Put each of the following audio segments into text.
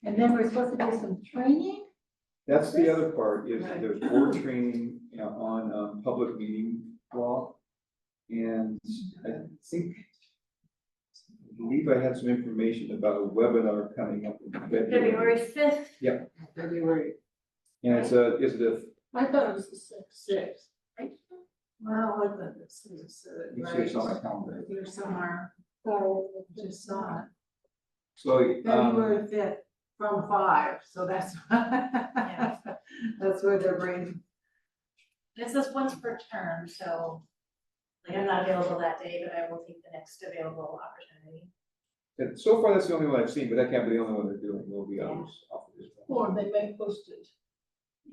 And then we're supposed to do some training? That's the other part, is there's board training on public meeting law. And I believe I had some information about a webinar coming up in February 5th. Yep. February. And it's a I thought it was the sixth. Wow. I thought this was you see it's on my calendar. here somewhere. So, Just saw it. So, February 5th from 5, so that's, that's where they're bringing. This is once per term, so like I'm not available that day, but I will take the next available opportunity. and so far, that's the only one I've seen, but that can't be the only one they're doing, there'll be others offered as well. Or they may post it.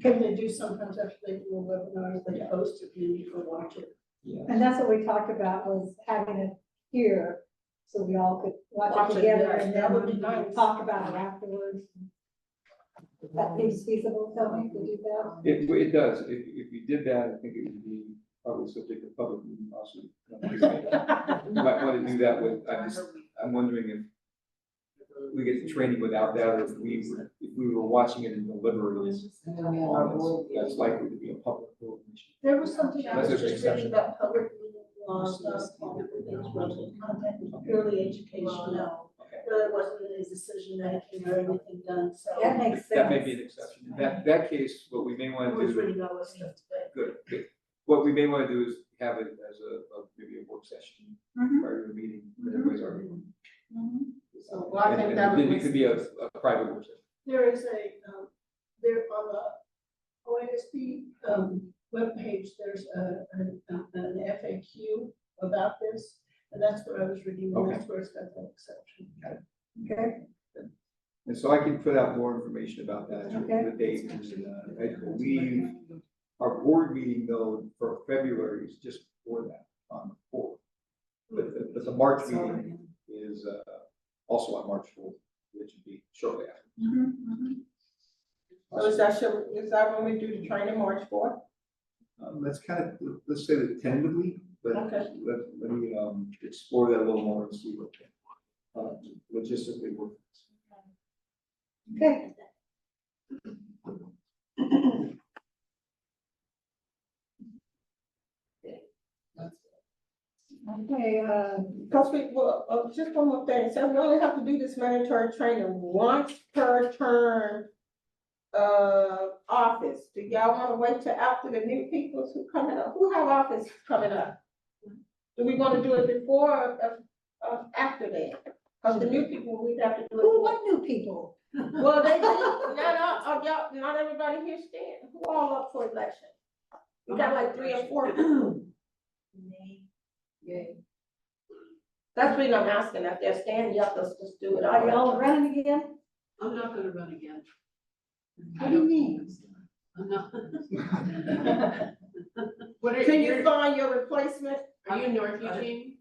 Can they do sometimes after they do a webinar, they post it, and you can watch it. Yeah. and that's what we talked about, was having it here, so we all could watch Watch it it, together yes, and that would be then nice. talk about it afterwards. If that seems feasible, tell me to do that. It does, if you did that, I think it would be probably subject to public meeting also. You might want to do that with, I'm wondering if we get the training without that, or if we were watching it and deliberating, that's likely to be a public vote. There was something I was Unless there's just reading exception. about public meeting laws, content, purely educational. Okay. There wasn't any decision making or anything done, so. That makes sense. That may be an exception. In that case, what we may I want to was do, reading all this stuff today. good. What we may want to do is have it as maybe a work session Mhm. prior to the meeting, that everybody's already. So, well, I think that would Then be- it could be a private work session. There is there on the OSD, webpage, there's an FAQ about this, and that's what I was reading, and that's where it's got that exception. Okay, And so I can put out more information about that, Okay. the date, and I believe our board meeting though for February is just before that, on the 4th. But the March meeting is also on March 4th, which would be shortly after. So is that when we do the training, March 4th? Let's kind of, let's say that tentatively, but Okay. let me explore that a little more and see what logistically works. okay. Okay, Because just one more thing, so we only have to do this mandatory training once per term office. Do y'all wanna wait till after the new people who coming up, who have office coming up? Do we wanna do it before or after that? Cause the new people, we'd have to do who, it. what new people? Well, y'all, not everybody here stand, who all up for election? We got like 3 or 4. That's the reason I'm asking, if they're standing, y'all, let's just do it. Are y'all running again? I'm not gonna run again. What do you mean? I'm not. Can you find your replacement? Are you North Eugene?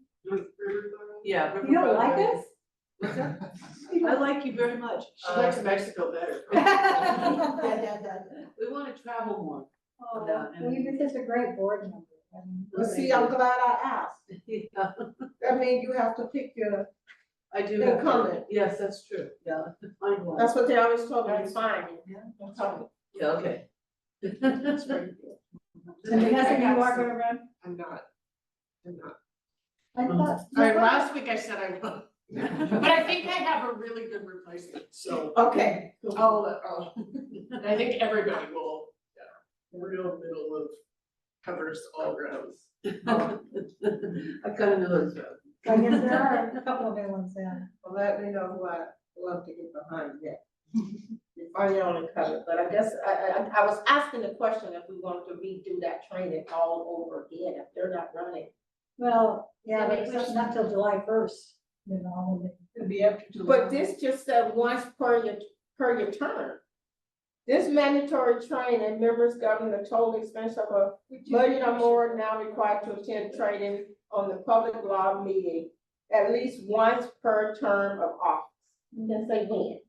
Yeah. You don't like us? I like you very much. She likes Mexico better. We wanna travel more. Oh, well, you're such a great board member. I mean, Well, see, I'm glad I asked. Yeah, That means you have to pick your, I do. Then have to- comment. Yes, that's true, yeah. Find one. that's what they always told me, to find. Yeah, okay. That's pretty good. And Vanessa, you are gonna run? I'm not. I thought. All right, last week I said I would. But I think I have a really good replacement, so Okay. I'll, I think everybody will, real middle of covers all grounds. I kind of know it's right. I guess there are a couple of new ones then. Well, let me know who I love to get behind yet. You finally only covered, but I guess I was asking the question if we wanted to redo that training all over again, if they're not running. Well, yeah, but it's not till July 1st, you know. It'd be up to. But this just said once per your term. This mandatory training, members govern the total expense of $1 million or more now required to attend training on the public law meeting at least once per term of office. Yes, they can.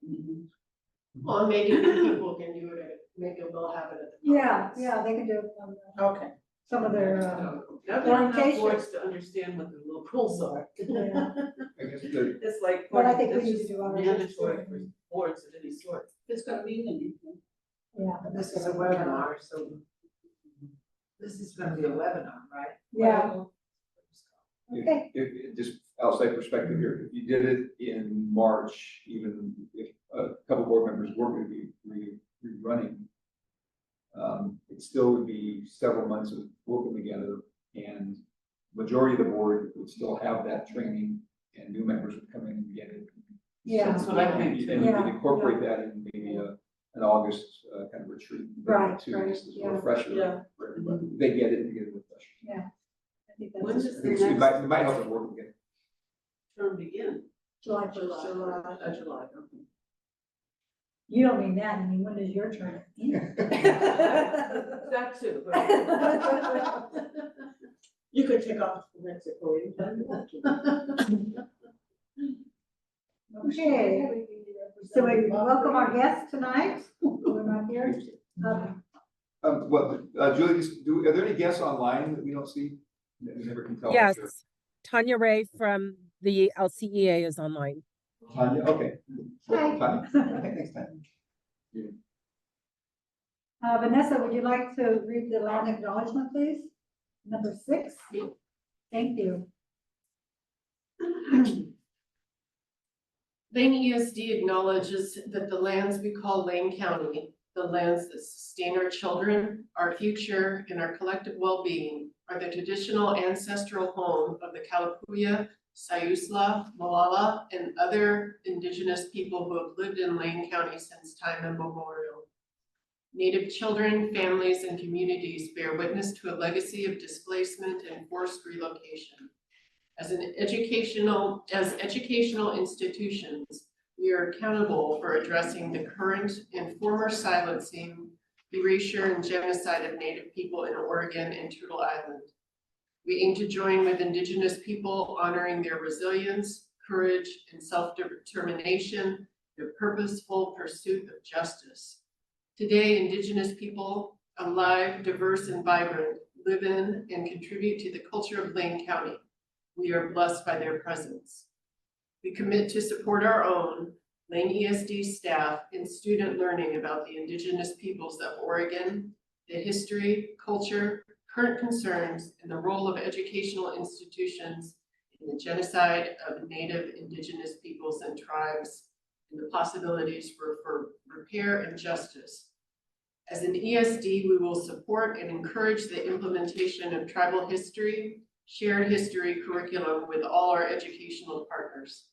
Or maybe people can do it, maybe they'll have it at the. Yeah, conference. yeah, they can do it. Okay, some of their, Now there are enough orientation. boards to understand what the little rules are. yeah. I guess the, It's like. But I think we that's need to just do our mandatory research. for boards of any sort. It's gonna mean anything. Yeah. This is a webinar, so this is gonna be a webinar, right? Yeah, if, okay, if, just outside perspective here, if you did it in March, even if a couple board members were gonna be rerunning, it still would be several months of working together, and majority of the board would still have that training, and new members would come in and get it. yeah, That's what I And think. you can incorporate that in maybe an August kind of retreat. Right, Too, right, just as a yeah. refresher Yeah. for everybody. They get it, and get it refreshed. I think When that's does I the think it next might help them work together. term begin? July first. July, okay. You don't mean that, I mean, when is your turn? That too. but- You could take off the next recording. Okay, so we welcome our guests tonight, we're not here. Well, Julie, are there any guests online that we don't see? That we never can tell? Yes, Tanya Ray from the LCEA is online. Tanya, okay. Hi. Tanya, okay, thanks, Tanya. Vanessa, would you like to read the land acknowledgement, please? Number 6? Thank you. Lane ESD acknowledges that the lands we call Lane County, the lands that sustain our children, our future, and our collective well-being, are the traditional ancestral home of the Kalapuya, Sayusla, Malala, and other indigenous people who have lived in Lane County since time immemorial. Native children, families, and communities bear witness to a legacy of displacement and forced relocation. As educational institutions, we are accountable for addressing the current and former silencing, erasure, and genocide of Native people in Oregon and Turtle Island. We aim to join with Indigenous people honoring their resilience, courage, and self-determination, their purposeful pursuit of justice. Today, Indigenous people, alive, diverse, and vibrant, live in and contribute to the culture of Lane County. We are blessed by their presence. We commit to support our own Lane ESD staff in student learning about the Indigenous peoples of Oregon, the history, culture, current concerns, and the role of educational institutions in the genocide of Native Indigenous peoples and tribes, and the possibilities for repair and justice. As an ESD, we will support and encourage the implementation of tribal history, shared history curriculum with all our educational partners.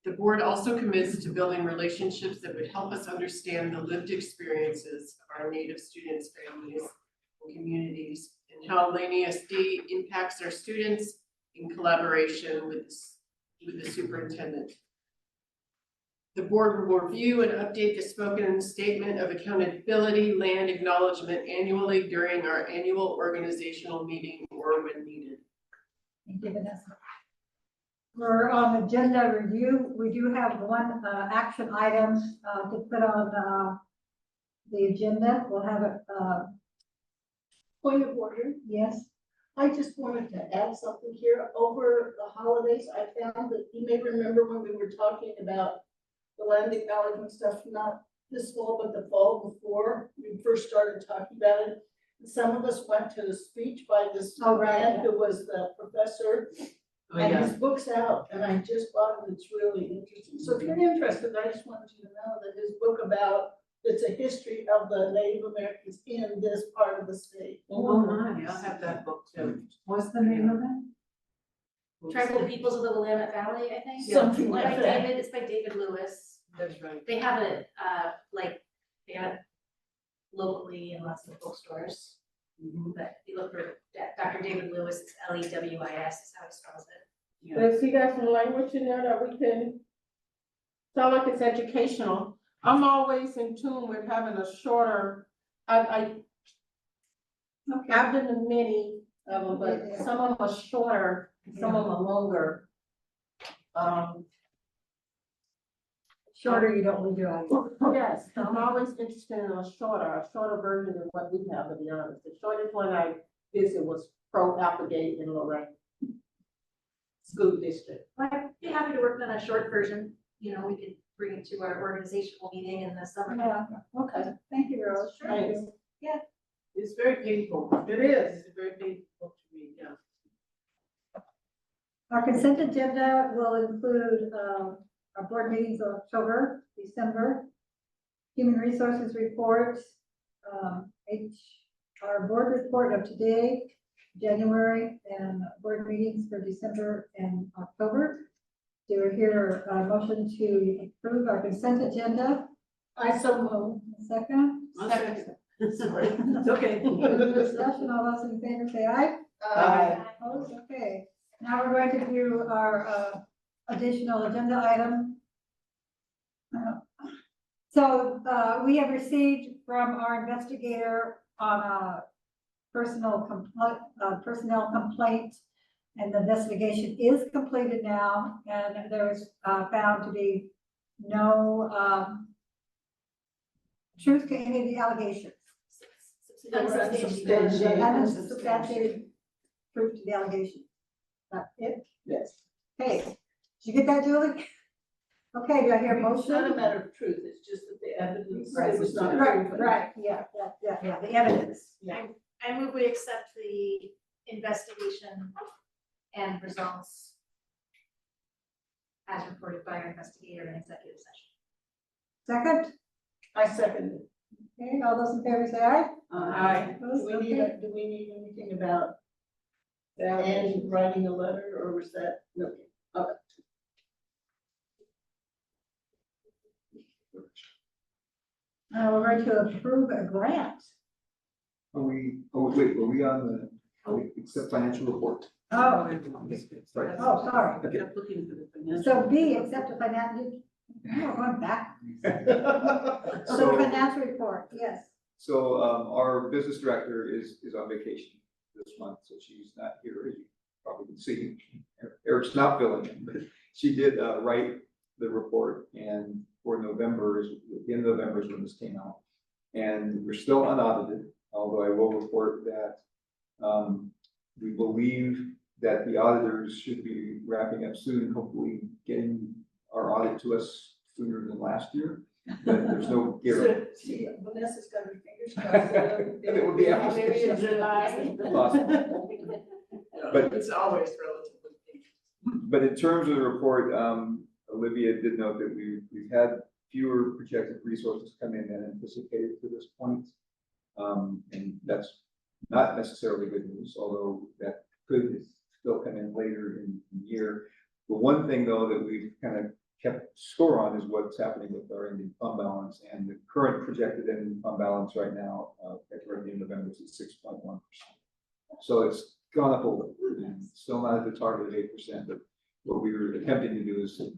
The board also commits to building relationships that would help us understand the lived experiences of our Native students, families, and communities, and how Lane ESD impacts our students in collaboration with the superintendent. The board will review and update the spoken statement of accountability land acknowledgement annually during our annual organizational meeting or when needed. Thank you, Vanessa. For agenda review, we do have one action item to put on the agenda. We'll have it, Point of order, yes, I just wanted to add something here. Over the holidays, I found that you may remember when we were talking about the land acknowledgement stuff, not this fall, but the fall before we first started talking about it. And some of us went to the speech by this Oh, right, man yeah. who was the professor. Oh, And yeah. his book's out, and I just thought it's really interesting. So if you're interested, I just wanted you to know that his book it's a history of the Native Americans in this part of the state. Oh, my, I'll have that book too. What's the name of it? Tribal Peoples of the Willamette Valley, I think. Something By like that. David, it's by David Lewis. That's right. They have it, they have it locally in lots of bookstores. But you look for Dr. David Lewis, it's Lewis is how he spells it. Does he got some language in there that we can, sound like it's educational? I'm always in tune with having a shorter, I've been to many of them, but some of them are shorter, some of them are longer. shorter, you don't lose your eyes. Yes, I'm always interested in a shorter version of what we have, to be honest. The shortest one I visit was pro Applegate in Lorraine School District. I'd be happy to work on a short version, we could bring it to our organizational meeting in the summer. Yeah, okay, thank you, Rose. Thank you. It's very painful. It is. It's very painful to read, yeah. Our consent agenda will include, our board meetings of October, December, human resources reports, our board report of today, January, and board meetings for December and October. Do we hear a motion to approve our consent agenda? I so move. Second? Sorry. It's okay. Discussion, all those in favor say aye. Aye. Opposed? Okay, now we're going to do our additional agenda item. So we have received from our investigator on a personnel complaint, and the investigation is completed now, and there is found to be no truth to any of the allegations. Unsubstantiated. Unsubstantiated proof to the allegation. That's it? Yes. Okay, did you get that, Julie? Okay, do I hear a It's not a motion? matter of truth, it's just that the evidence Right, was not Right, proven. right, yeah, the evidence. I move we accept the investigation and results as reported by our investigator in executive session. Second? I second it. Okay, all those in favor say aye. Aye. Opposed? Do we need, Okay. do we need anything about Annie writing a letter, or was that, no? Okay. We're going to approve a grant. Wait, were we on accept financial report? Oh, Sorry. oh, sorry. I kept looking for the financial. So B, accept the financial, we're going back. So So- the financial report, yes. So, our business director is on vacation this month, so she's not here, as you probably can see. Eric's not filling in, but she did, write the report, and for November the end of November is when this came out. And we're still unaudited, although I will report that, we believe that the auditors should be wrapping up soon, hopefully getting our audit to us sooner than last year. But there's no guarantee. So, see, Vanessa's got her fingers crossed. It would be after Maybe in July. Possible. But- It's always relatively. But in terms of the report, Olivia did note that we've had fewer projected resources come in than anticipated to this point. And that's not necessarily good news, although that could still come in later in the year. The one thing though that we've kind of kept score on is what's happening with our ending fund balance, and the current projected ending fund balance right now, at the end of November is 6.1%. So it's gone up a little, and still not at the target of 8%, but what we were attempting to do is to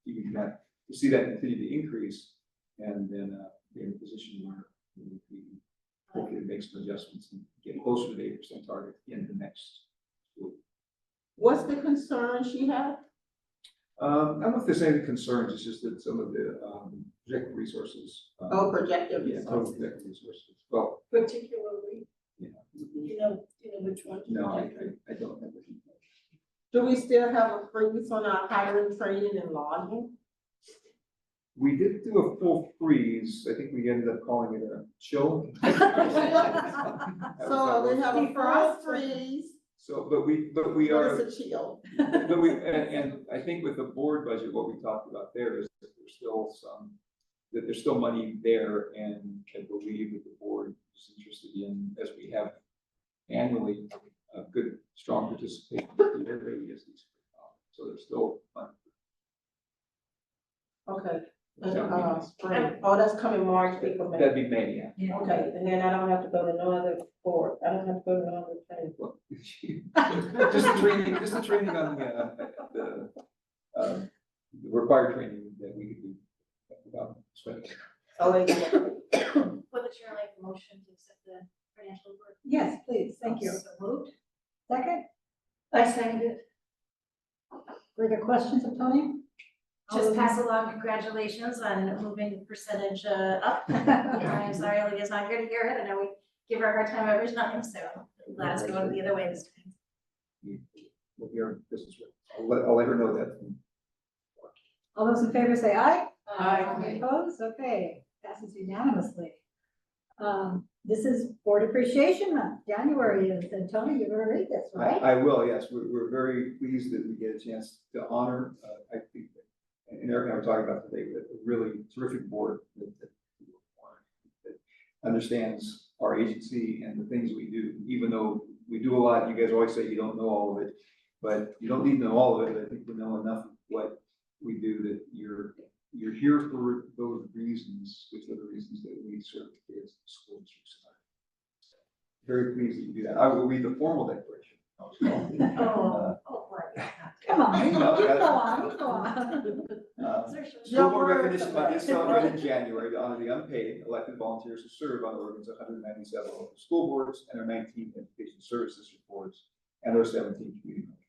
even that, to see that continue to increase, and then be in a position where we can hopefully make some adjustments and get closer to the 8% target in the next school. What's the concern she had? I don't know if there's any concerns, it's just that some of the projected resources. Projected Yeah, total resources. projected resources. Well, Particularly, yeah, you know which one? no, I don't have the details. Do we still have a freeze on our hiring, training, and lodging? We did do a full freeze. I think we ended up calling it a chill. So we have a full Defrost. freeze, So, but we what are. is a chill? But and I think with the board budget, what we talked about there is that there's still money there, and I believe that the board is interested in, as we have annually, a good, strong participation. in every ESD. So there's still money. Okay. That would be Spring. Oh, that's coming March, April, May. That'd be May, yeah. Okay, and then I don't have to go to no other board, I don't have to go to no other training. Well, just the training on the required training that we could do without sweating. Oh, wait, yeah. Would the chair like a motion to accept the financial report? Yes, please, thank you. So moved. Second, I second it. further questions of Tony? Just pass along congratulations on moving the percentage up. I'm sorry Olivia's not here to hear it. I know we give her a hard time every time, so Glad it's going the other way this time. We'll hear business. I'll let her know that. All those in favor say aye. Aye. Any opposed? Okay, passes unanimously. This is Board Appreciation Month. January is, and Tony, you're gonna read this, right? I will, yes. We're very pleased that we get a chance to honor, I think, and Eric and I were talking about today, a really terrific board that understands our agency and the things we do, even though we do a lot. You guys always say you don't know all of it, but you don't need to know all of it. I think we know enough of what we do that you're here for those reasons, which are the reasons that we serve the kids in school districts. Very pleased that you do that. I will read the formal declaration. Come on, you No, go on, you go on. School Board Recognition Month is celebrated in January to honor the unpaid elected volunteers who serve on Oregon's 197 local school boards and our 19 education service district boards and our 17 community boards.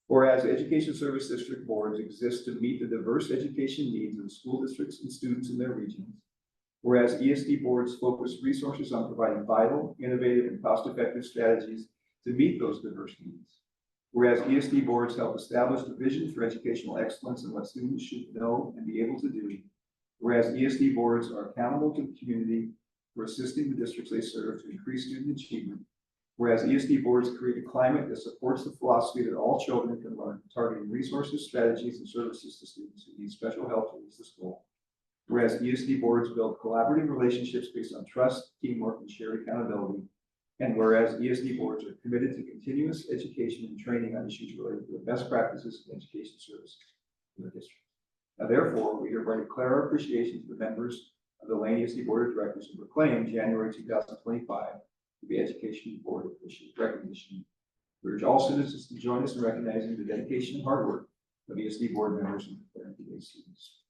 Whereas education service district boards exist to meet the diverse education needs of the school districts and students in their regions. Whereas ESD boards focus resources on providing vital, innovative, and cost-effective strategies to meet those diverse needs. Whereas ESD boards help establish the vision for educational excellence and what students should know and be able to do. Whereas ESD boards are accountable to the community for assisting the districts they serve to increase student achievement. Whereas ESD boards create a climate that supports the philosophy that all children can learn, targeting resources, strategies, and services to students who need special help to reach the goal. Whereas ESD boards build collaborative relationships based on trust, teamwork, and shared accountability. And whereas ESD boards are committed to continuous education and training on issues related to the best practices of education services in the district. Now, therefore, we hereby declare our appreciation to the members of the Lane ESD Board of Directors who proclaim January 2025 to be Education Board of Recognition. We urge all citizens to join us in recognizing the dedication and hard work of ESD board members and declaring today's students.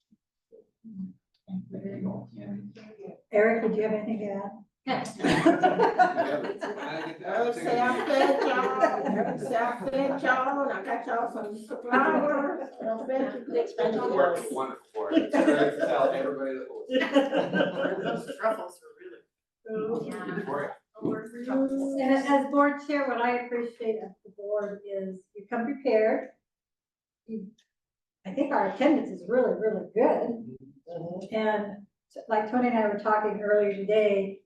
Thank you all. Eric, did you have anything to add? Eric say I fed y'all, Eric say I fed y'all, and I got y'all some flowers. I fed you, next time you work. Wonderful for it. Tell everybody that Those truffles are really. And as board chair, what I appreciate of the board is you come prepared. I think our attendance is really, really good. And like Tony and I were talking earlier today,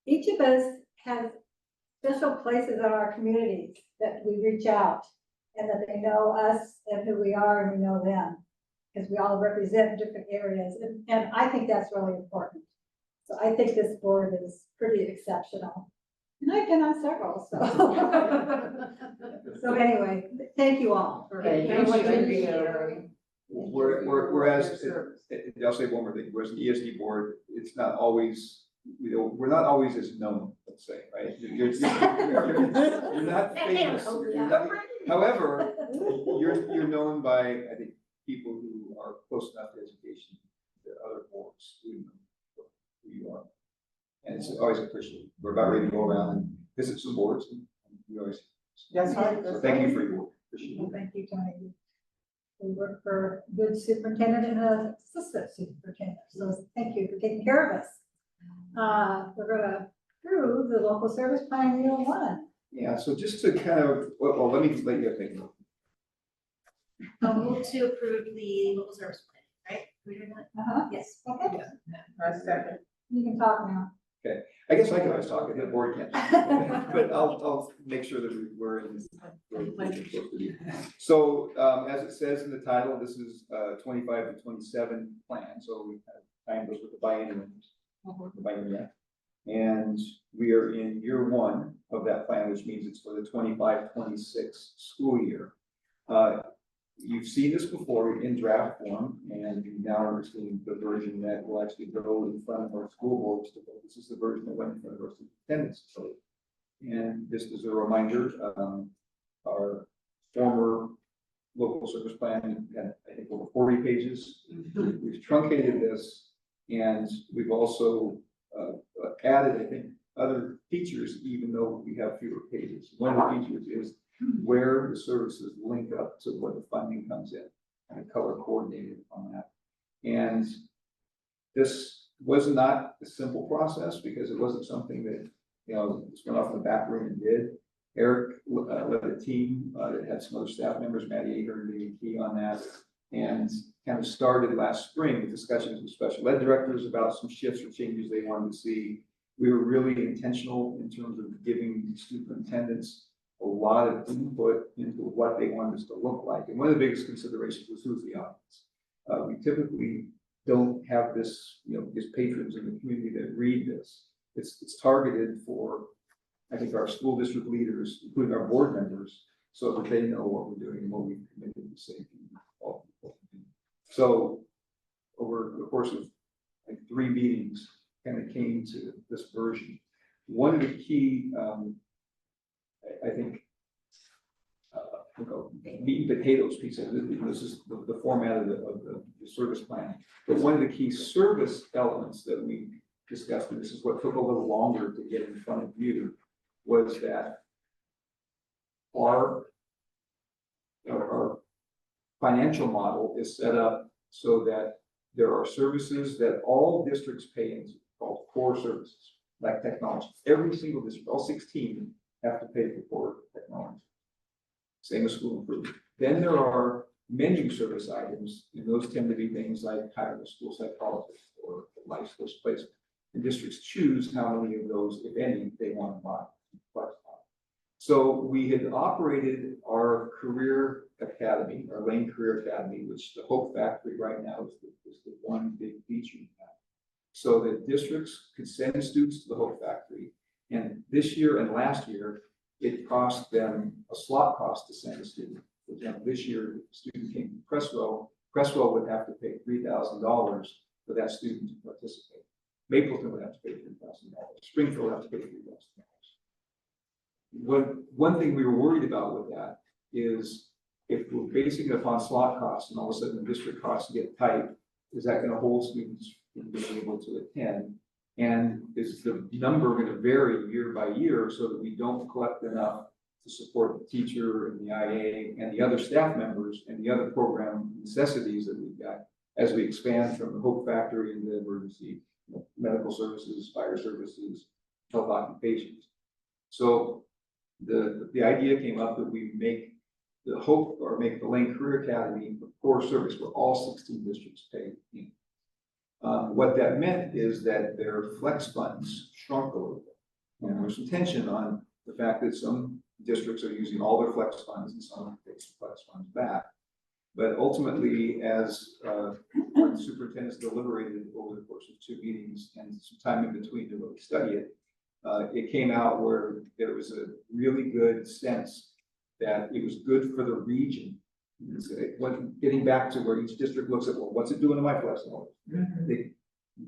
each of us has special places in our communities that we reach out and that they know us and who we are and we know them, because we all represent different areas. And I think that's really important. So I think this board is pretty exceptional. And I've been on several, so. So anyway, thank you all for. Whereas, I'll say one more thing, whereas the ESD board, it's not always, we're not always as known, let's say, right? You're not famous. However, you're known by, I think, people who are close enough to education that other boards who know who you are. And it's always appreciated. We're about ready to go around and visit some boards, and we always. That's right. So thank you for your work. Appreciate it. Thank you, Tony. We work for a good superintendent and an assistant superintendent, so thank you for taking care of us. We're gonna approve the local service plan Unit 1. Yeah, so just to kind of, well, let me let you take a look. I'll move to approve the local service plan, right? We doing that? Yes. Okay, I second. you can talk now. I guess I can always talk, and the board can't. But I'll make sure that we're in this. So, as it says in the title, this is 25 to 27 plan, so we kind of time goes with the biennium. And we are in year 1 of that plan, which means it's for the 25-26 school year. You've seen this before in draft form, and you now are seeing the version that will actually go in front of our school boards. This is the version that went in front of our superintendents. And just as a reminder, our former local service plan had, I think, over 40 pages. We've truncated this, and we've also added, I think, other features, even though we have fewer pages. One of the features is where the services link up to where the funding comes in, and color coordinated on that. And this was not a simple process because it wasn't something that just went off in the back room and did. Eric led a team that had some other staff members, Maddie Ager, being key on that, and kind of started last spring with discussions with special ed directors about some shifts or changes they wanted to see. We were really intentional in terms of giving superintendents a lot of input into what they wanted us to look like. And one of the biggest considerations was who's the audience. We typically don't have this, these patrons in the community that read this. It's targeted for, I think, our school district leaders, including our board members, so that they know what we're doing and what we've committed to safety. So over the course of like 3 meetings, kind of came to this version. One of the key, I think, meat and potatoes piece of it, this is the format of the service plan. But one of the key service elements that we discussed, and this is what took a little longer to get in front of you, was that our financial model is set up so that there are services that all districts pay into, called core services, like technology. Every single district, all 16, have to pay for core technology. Same as school improvement. Then there are menu service items, and those tend to be things like hiring a school psychologist or life skills placement. And districts choose how many of those, if any, they want to buy. So we had operated our career academy, our Lane Career Academy, which the Hope Factory right now is the one big feature in that. So that districts could send students to the Hope Factory. And this year and last year, it cost them a slot cost to send a student. For example, this year, if a student came from Cresswell would have to pay $3,000 for that student to participate. Mapleton would have to pay $3,000. Springfield would have to pay $3,000. One thing we were worried about with that is if we're basing it upon slot costs and all of a sudden the district costs get tight, is that going to hold students from being able to attend? And is the number going to vary year by year so that we don't collect enough to support the teacher and the IA and the other staff members and the other program necessities that we've got as we expand from the Hope Factory into emergency medical services, fire services, health occupations. So the idea came up that we make the Hope or make the Lane Career Academy a core service where all 16 districts pay in. What that meant is that their flex funds shrunk a little bit. And there's some tension on the fact that some districts are using all their flex funds and some take some flex funds back. But ultimately, as the superintendents deliberated over the course of 2 meetings and some time in between to really study it, it came out where there was a really good sense that it was good for the region. Getting back to where each district looks at, well, what's it doing to my flex dollars? They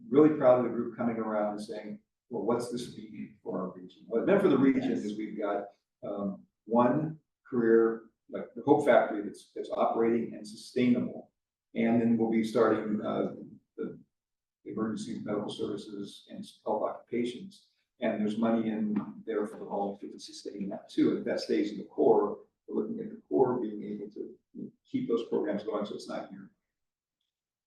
really proud of the group coming around and saying, well, what's this mean for our region? What it meant for the region is we've got one career, like the Hope Factory, that's operating and sustainable. And then we'll be starting the emergency medical services and health occupations. And there's money in there for the home to sustain that too. And if that stays in the core, we're looking at the core being able to keep those programs going so it's not here.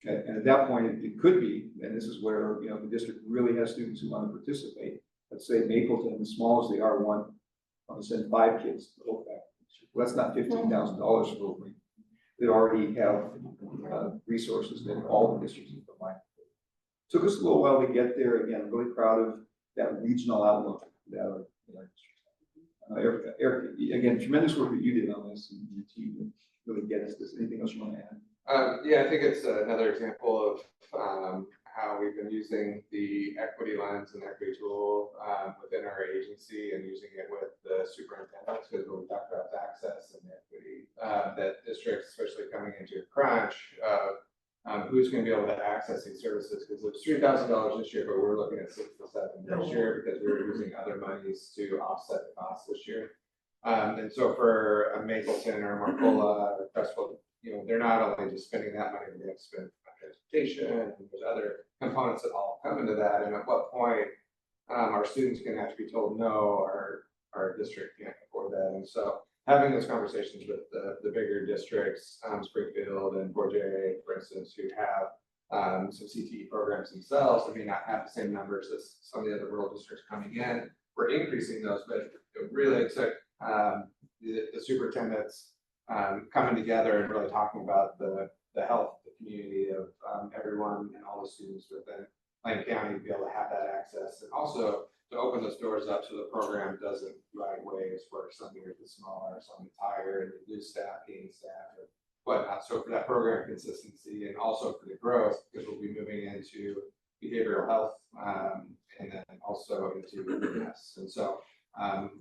Okay. And at that point, it could be, and this is where the district really has students who want to participate. Let's say Mapleton, as small as they are, want to send 5 kids to the Hope Factory. Well, that's not $15,000 for Hope. They already have resources that all the districts can provide. Took us a little while to get there. Again, really proud of that regional outlook that our district. Eric, again, tremendous work that you did on this and your team to really get us this. Anything else you want to add? Yeah, I think it's another example of how we've been using the equity lens and equity tool within our agency and using it with the superintendents, because when we talk about access and equity, that districts, especially coming into a crunch, who's going to be able to access these services, because it's $3,000 this year, but we're looking at 6 to 7 next year because we're using other monies to offset the costs this year. And so for a Mapleton or Marcola or Crestwood, they're not only just spending that money, they have to spend on transportation, and there's other components that all come into that. And at what point our students can have to be told no, our district can't afford that. And so having those conversations with the bigger districts, Springfield and Port Jay, for instance, who have some CTE programs themselves and may not have the same numbers as some of the other rural districts coming in, we're increasing those, but it really took, the superintendents, coming together and really talking about the health of the community of, everyone and all the students within Lane County to be able to have that access, and also to open those doors up so the program doesn't right ways where some years is smaller, some is higher, and you lose staff, gain staff, or whatnot. So for that program consistency and also for the growth, because we'll be moving into behavioral health, and then also into EMS. And so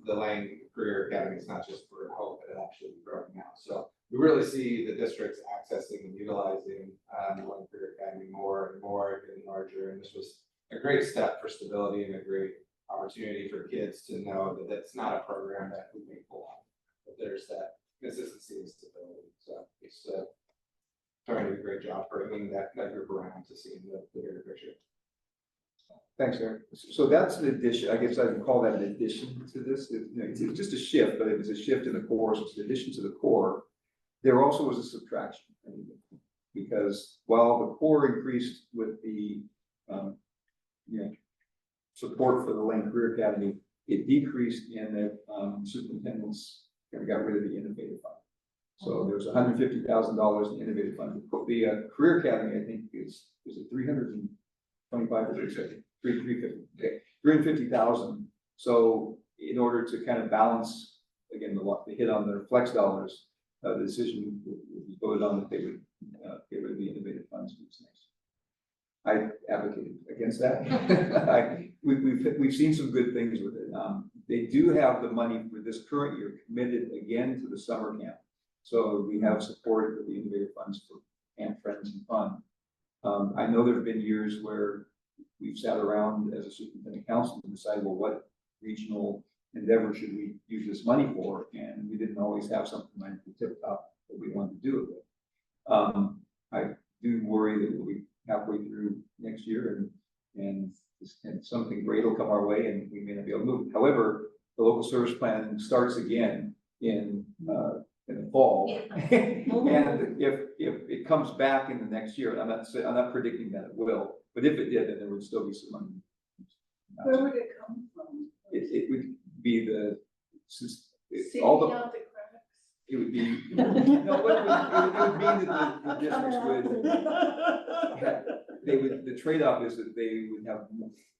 the Lane Career Academy is not just for hope, but it actually growing now. So we really see the districts accessing and utilizing the Lane Career Academy more and more, getting larger. And this was a great step for stability and a great opportunity for kids to know that it's not a program that we may pull on, but there's that consistency and stability. So it's trying to do a great job bringing that group around to see the bigger picture. Thanks, Eric. So that's an addition, I guess I would call that an addition to this. It's just a shift, but it was a shift in the core, so it's an addition to the core. There also was a subtraction, because while the core increased with the support for the Lane Career Academy, it decreased in the superintendents kind of got rid of the innovative fund. So there's $150,000 in the innovative fund. The Career Academy, I think, is it 325 or 350? Okay, 350,000. So in order to kind of balance again the hit on their flex dollars, the decision was voted on that they would get rid of the innovative funds. I advocated against that. We've seen some good things with it. They do have the money for this current year committed again to the summer camp. So we have support for the innovative funds for Camp Friends and Fun. I know there have been years where we've sat around as a superintendent council and decided, well, what regional endeavor should we use this money for? And we didn't always have something like the tip top that we wanted to do it with. I do worry that we'll be halfway through next year and something great will come our way and we may not be able to move. However, the local service plan starts again in the fall. And if it comes back in the next year, and I'm not predicting that it will, but if it did, then there would still be some money. Where would it come from? It would be All the cracks. It would be, no, it would mean that the districts would, the trade-off is that they would have,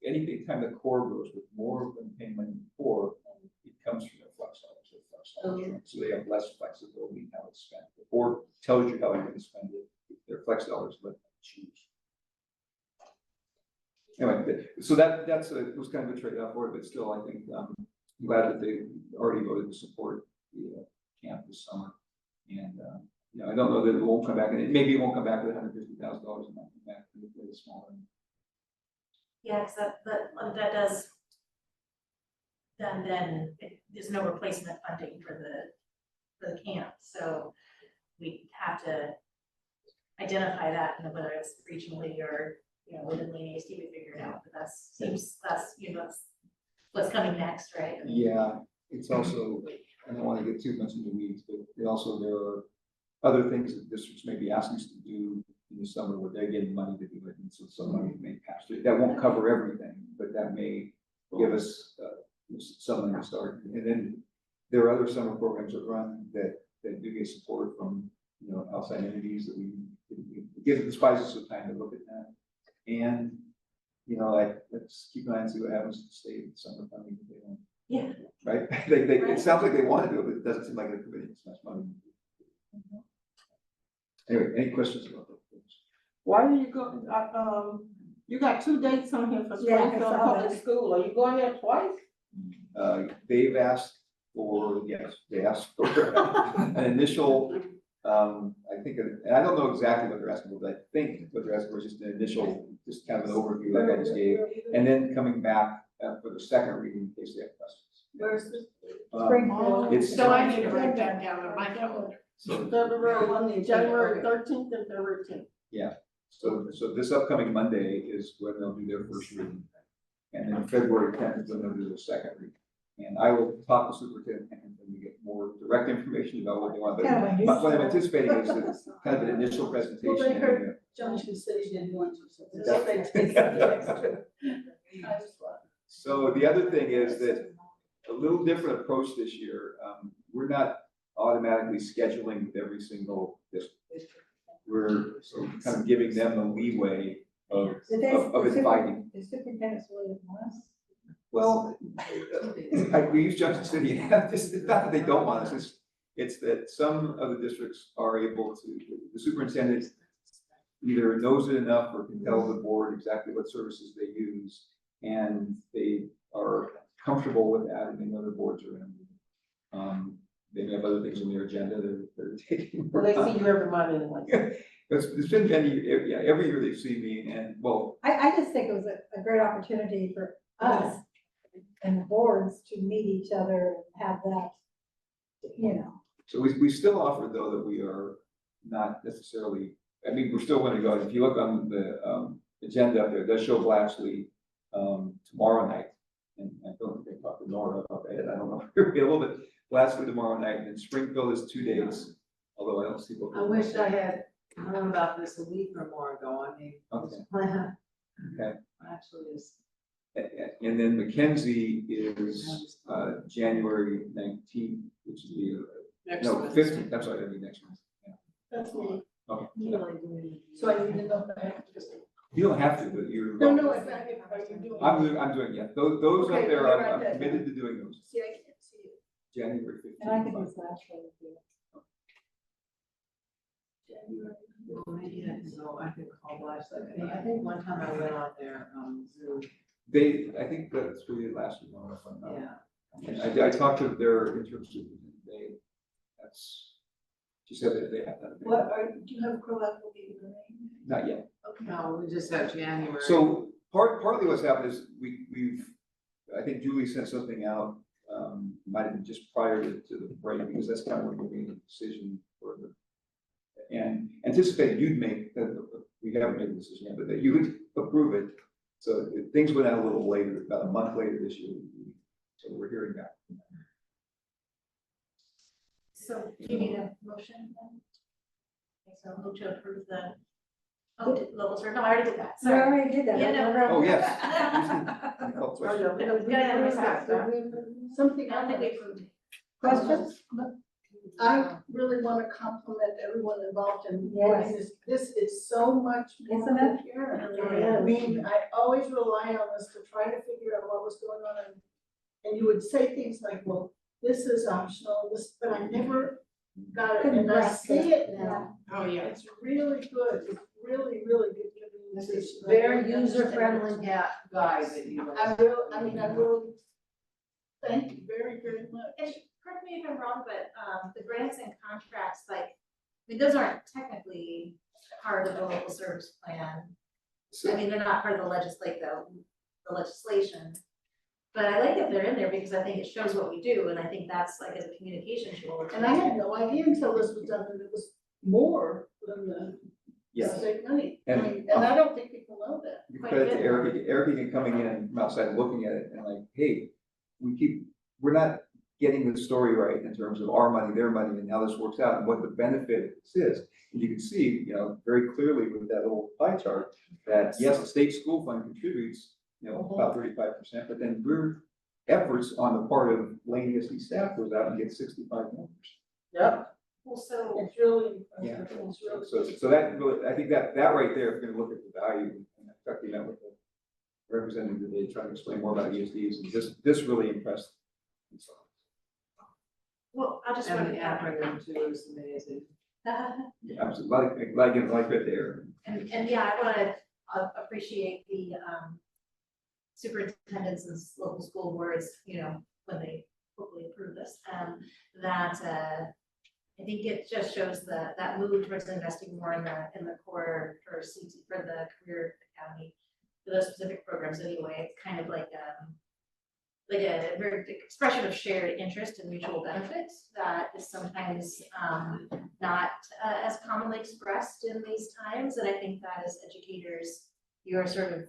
anytime the core grows with more of them paying money before, it comes from their flex dollars. So they have less flexibility in how it's spent. The board tells you how you're going to spend it. Their flex dollars, let them choose. Anyway, so it was kind of a trade-off for it, but still, I think I'm glad that they already voted to support the camp this summer. And I don't know that it won't come back, and maybe it won't come back with $150,000 and not come back with a smaller. Yeah, because that does, then there's no replacement funding for the camp, so we have to identify that, and whether it's regionally or within Lane ESD, we figure it out. But that's what's coming next, right? Yeah, it's also, I don't want to get too much into the weeds, but there are other things that districts may be asking us to do in the summer where they're getting money to do it, and so some money may pass through. That won't cover everything, but that may give us something to start. And then there are other summer programs that run that do get support from outside entities that we give the spices of time to look at that. And let's keep an eye and see what happens to the state with summer funding if they don't. Yeah. Right? It sounds like they want to do it, but it doesn't seem like they're committing as much money. Anyway, any questions about that? Why are you going, you got 2 dates on here for Springfield Public School. Are you going there twice? They've asked for, yes, they asked for an initial, I think, and I don't know exactly what they're asking for, but I think what they're asking for is just an initial, just kind of an overview like I just gave, and then coming back for the second reading in case they have questions. Where's this? It's So I need to write that down on my calendar. January 13th and February 10th. Yeah, so this upcoming Monday is when they'll do their first reading. And then February 10th is when they'll do their second reading. And I will talk to superintendent and we get more direct information about what they want. But what I'm anticipating is kind of an initial presentation. Well, they heard Junction City didn't want to. So So the other thing is that a little different approach this year. We're not automatically scheduling with every single district. We're sort of kind of giving them the leeway of inviting. The superintendent's really want us. Well, we use Junction City, it's not that they don't want us, it's that some of the districts are able to, the superintendent either knows it enough or can tell the board exactly what services they use, and they are comfortable with that, and they know their boards are in. They may have other things on their agenda they're taking. Well, they see you every month anyway. It's been many, yeah, every year they see me, and well, I just think it was a great opportunity for us and the boards to meet each other and have that, you know. so we still offer though that we are not necessarily, I mean, we're still gonna go, if you look on the agenda up there, it does show Blatchley tomorrow night. And I don't think I talked to Nora about that, I don't know, it'll be a little bit, Blatchley tomorrow night, and then Springfield is 2 days, although I don't see. I wish I had known about this a week or more ago, I mean. Okay. Okay. Actually is. And then Mackenzie is January 19th, which is the, Next no, one. 15th, I'm sorry, that'd be next month. Yeah. That's me. Okay. So I need to know that. You don't have to, but you're. No, in fact, are you doing? I'm doing, yeah, those up Okay, there, let me write I'm that committed to doing those, See, I can't see it. January 15th. And I think it's naturally here. January. Well, maybe I can go, I could call Blatchley. I think one time I went on their, Zoom, I think that's where you last week, if I'm not. yeah. I talked to their interim superintendent, she said that they have that. Do you have a Croat will be the name? Not yet. Okay. No, we just have January. So partly what's happened is we've, I think Julie sent something out, might have been just prior to the break, because that's kind of when we made a decision for the, and anticipated you'd make, we haven't made a decision yet, but that you would approve it. So things went out a little later, about a month later this year. So we're hearing back. So do you need a motion then? Okay, so move to approve the, local service, no, I already did that, So I sorry. already did that. Yeah, no. Oh, yes. Something I I don't think we think approved it. Questions? I really want to compliment everyone involved in Yes. putting this. This is so much more Isn't it? coherent. I mean, I always rely on this to try to figure out what was going on. And you would say things like, well, this is optional, this, but I never got it. Couldn't And I grasp see it. it now. Oh, yeah. It's really good. It's really, really good. giving This this is very user-friendly guide that you. I will thank you very, very much. And correct me if I'm wrong, but the grants and contracts, like, I mean, those aren't technically part of the local service plan. I mean, they're not part of the legislation. But I like that they're in there because I think it shows what we do, and I think that's like as a communication tool. And I had no idea until this was done that it was more than the Yes. state money. And- And I don't think people know that. You credit to Erica can coming in from outside and looking at it and like, hey, we're not getting the story right in terms of our money, their money, and how this works out and what the benefit of this is. And you can see, very clearly with that little pie chart that yes, the state school fund contributes, about 35%, but then efforts on the part of Lane ESD staff goes out and gets 65 members. Yep. Well, so, It's really, Yeah. it's really. So that really, I think that right there, if you're gonna look at the value, and in fact, we met with the representative today, trying to explain more about ESDs, and this really impressed me. So, well, I'll just. And run the it down. acronym too is amazing. yeah, absolutely, like right there. And yeah, I wanna appreciate the superintendents and local school boards, when they hopefully approve this, I think it just shows that move towards investing more in the core for CT, for the career academy, for those specific programs anyway. It's kind of like a very expression of shared interest and mutual benefits that is sometimes not as commonly expressed in these times. And I think that as educators, you're sort of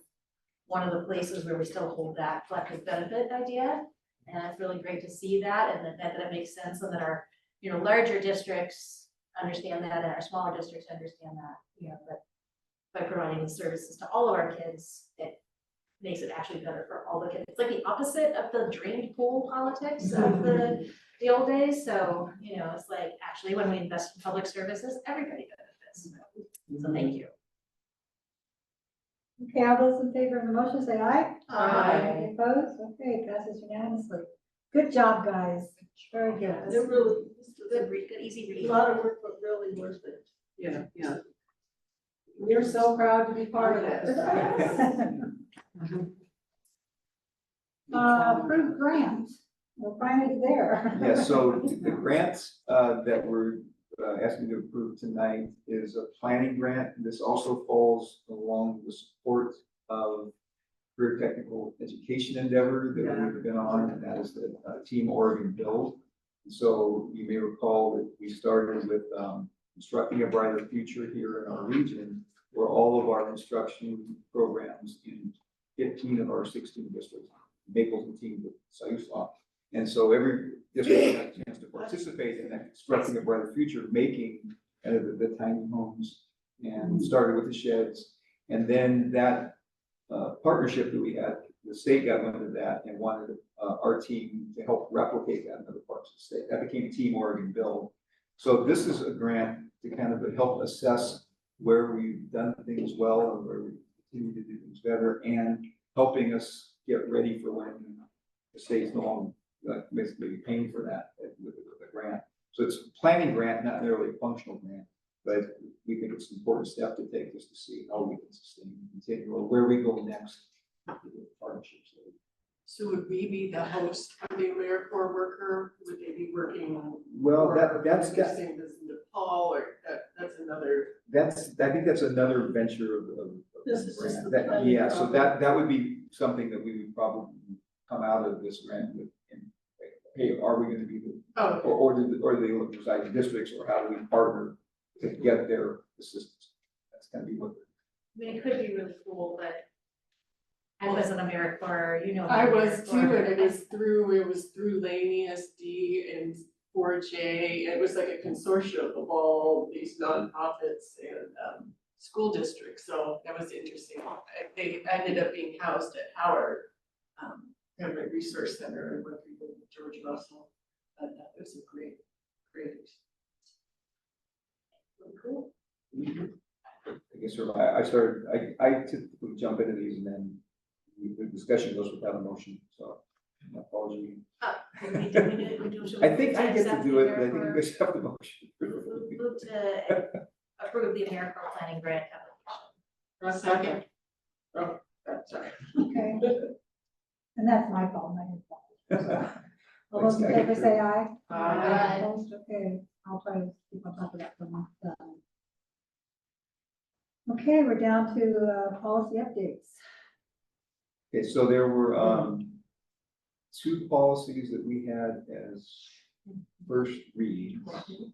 one of the places where we still hold that collective benefit idea. And it's really great to see that, and that it makes sense, and that our larger districts understand that, and our smaller districts understand that, that by providing the services to all of our kids, it makes it actually better for all the kids. It's like the opposite of the drained pool politics of the old days. So, you know, it's like, actually, when we invest in public services, everybody benefits. So thank you. Okay, all those in favor of the motion, say aye. Aye. Any opposed? Okay, passes unanimously. Good job, guys. Very good. They're really, Good, good, easy a read. lot of work, but really worth it. Yeah, yeah. We're so proud to be part of this. Approved grant. We're finally there. Yeah, so the grants that we're asking to approve tonight is a planning grant. This also falls along the support of career technical education endeavor that we've been on, and that is the Team Oregon Build. So you may recall that we started with constructing a brighter future here in our region, where all of our construction programs in 15 of our 16 districts, Maples and Team with Sayusla. And so every district had a chance to participate in that constructing a brighter future, making the tiny homes, and started with the sheds. And then that partnership that we had, the state got wind of that and wanted our team to help replicate that in other parts of the state. That became Team Oregon Build. So this is a grant to kind of help assess where we've done things well and where we continue to do things better, and helping us get ready for when the state's no longer basically paying for that with the grant. So it's a planning grant, not nearly a functional grant, but we think it's an important step to take just to see how we can sustain and continue, or where we go next with the partnerships. So would we be the host for the AmeriCorps worker? Would they be working? Well, or that's the same as Nepal, or that's another? I think that's another venture of This is just the that, planning yeah, so program. that would be something that we would probably come out of this grant with. And, hey, are we gonna be the, Oh, or do they look inside the districts, or how do we partner to get their assistance? That's gonna be what. I mean, it could be really cool, but I was an AmeriCorps, you know. I was too, AmeriCorps. and it was through Lane ESD and 4J. It was like a consortium of all these nonprofits and school districts, so that was interesting. They ended up being housed at Howard Government Resource Center and working with George Russell. It was a great. Cool. I guess I typically jump into these and then the discussion goes without a motion, so my apology. I think I get to do it, but I think you guys have the motion. Move to approve the AmeriCorps planning grant application. Second. Sorry. Okay. And that's my fault, not your fault. All those in favor say aye. Aye. Opposed? Okay, I'll try to keep on top of that for a month. Okay, we're down to policy updates. Okay, so there were two policies that we had as first reads. Let's see.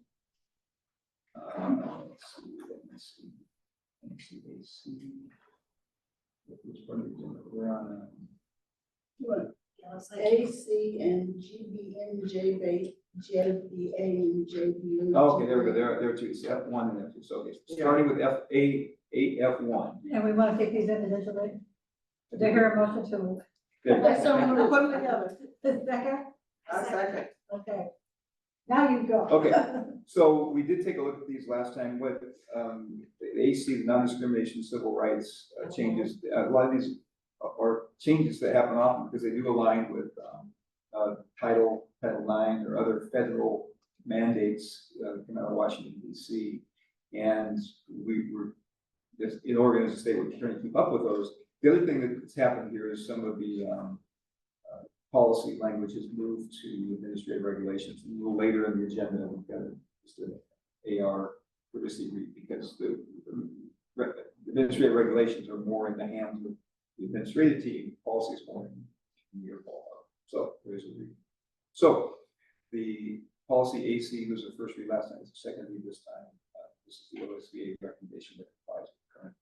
Which one did we're on? What, Yeah, looks like AC and GBN, JBA and JBA. Oh, okay, there we go. There are two. It's F1 and F2. So okay, starting with F1. And we want to take these individually. Did I hear a motion to? That's someone to put them together. Becca? Second. Okay. Now you go. Okay. So we did take a look at these last time with the AC, the non-discrimination civil rights changes. A lot of these are changes that happen often because they do align with Title IX or other federal mandates coming out of Washington DC. And we were just in Oregon as a state, we're trying to keep up with those. The other thing that's happened here is some of the policy language has moved to administrative regulations. A little later in the agenda, we've got just an AR courtesy read because the administrative regulations are more in the hands of the administrative team, policies more in your ball. So there's a read. So the policy AC was the first read last time, it's the second read this time. This is the OSBA recommendation that applies to the current.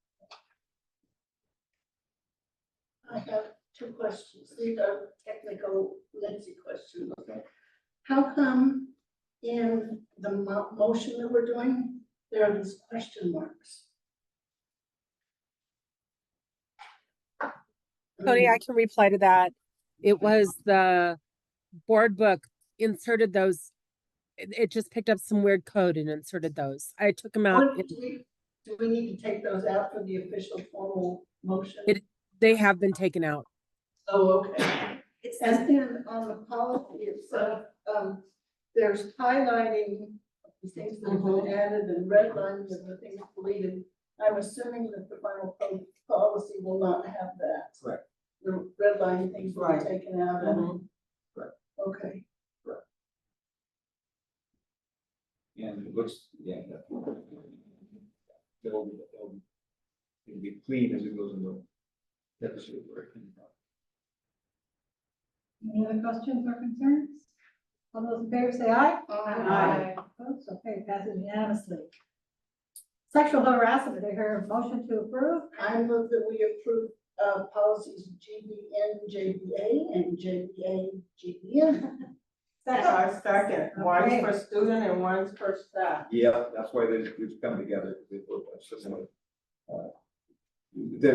I have two questions. These are technical Lindsay questions. Okay. How come in the motion that we're doing, there are these question marks? Tony, I can reply to that. It was the board book inserted those. It just picked up some weird code and inserted those. I took them out. Do we need to take those out for the official formal motion? They have been taken out. Oh, okay. It's And then on the policy itself, there's highlighting the things that have been added and redlining of the things deleted. I'm assuming that the final policy will not have that. Correct. The redlining things will be taken out and. Correct. Okay. And it looks, yeah. It'll be clean as it goes in the deficit work. Any other questions or concerns? All those in favor say aye. Aye. Opposed? Okay, passes unanimously. Sexual harassment, I hear a motion to approve. I move that we approve, policies GBN, JBA and JBA, GBN. Second, one's Okay. for student and one's for staff. Yeah, that's why they've come together. They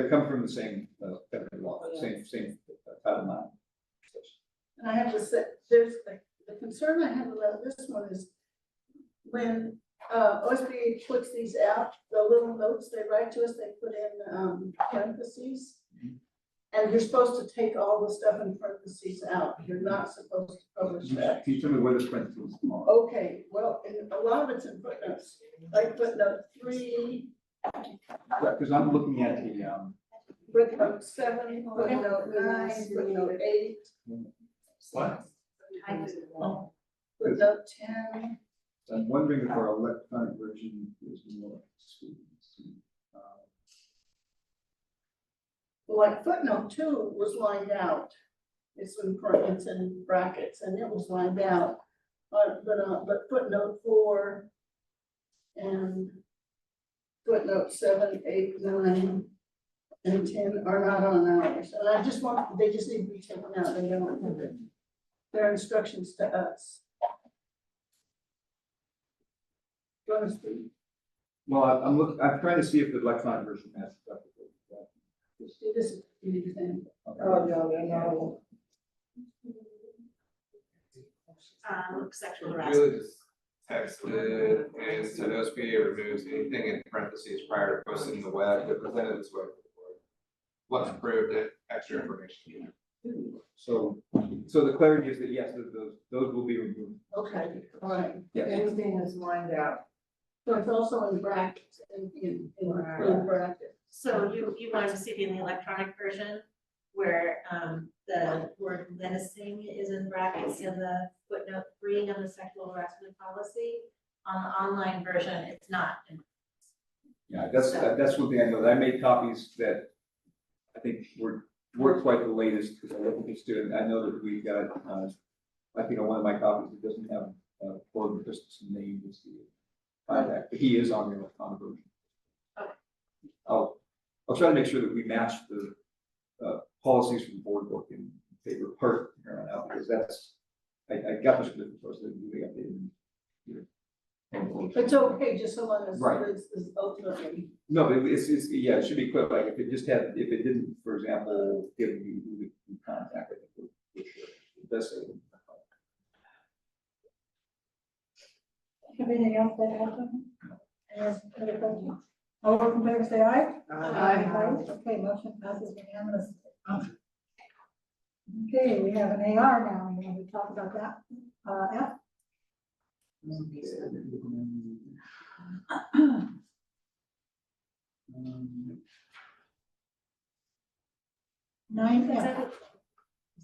come from the same, federal law, same, Title IX. And I have to say, there's, the concern I have about this one is when, OSBA puts these out, the little notes they write to us, they put in, parentheses. And you're supposed to take all the stuff in parentheses out. You're not supposed to publish that. Can you tell me where the parentheses are? Okay, well, and a lot of it's in footnotes, like footnote 3, Because I'm looking at the, footnote 7, footnote 9, footnote 8, what? footnote 10. I'm wondering if our electronic version is more. Like footnote 2 was lined out. It's in brackets and it was lined out. But footnote 4 and footnote 7, 8, 9, and 10 are not on ours. And I just want, they just need to be taken out. They don't have it. Their instructions to us. Well, I'm trying to see if the electronic version has stuff. This is the thing. No. Sexual Julie harassment. just texted and said OSBA removes anything in parentheses prior to posting the web that presented this way to the board. What's approved, extra information. So the clarity is that yes, those will be removed. Okay, all right. Yeah. Anything that's lined out. So it's also in brackets, in brackets. So you wanted to see it in the electronic version where the word menacing is in brackets in the footnote 3 of the sexual harassment policy. On the online version, it's not. Yeah, that's one thing I know. I made copies that I think were quite the latest because I looked at the student. I know that we've got, I think on one of my copies, it doesn't have Gordon Christensen name, just the contact, but he is on the electronic version. Okay. I'll try to make sure that we match the policies from the board book in favor of part here on out, because that's, I got this from the source that we updated. It's okay, just so long as Right. it's ultimately. No, it's, yeah, it should be clear, like, if it just had, if it didn't, for example, give you who to contact, I think we're sure. It does say. Anything else to add? Any other questions? All those in favor say aye. Opposed? Okay, motion passes unanimously. Okay, we have an AR now. You want to talk about that? F? Nine F.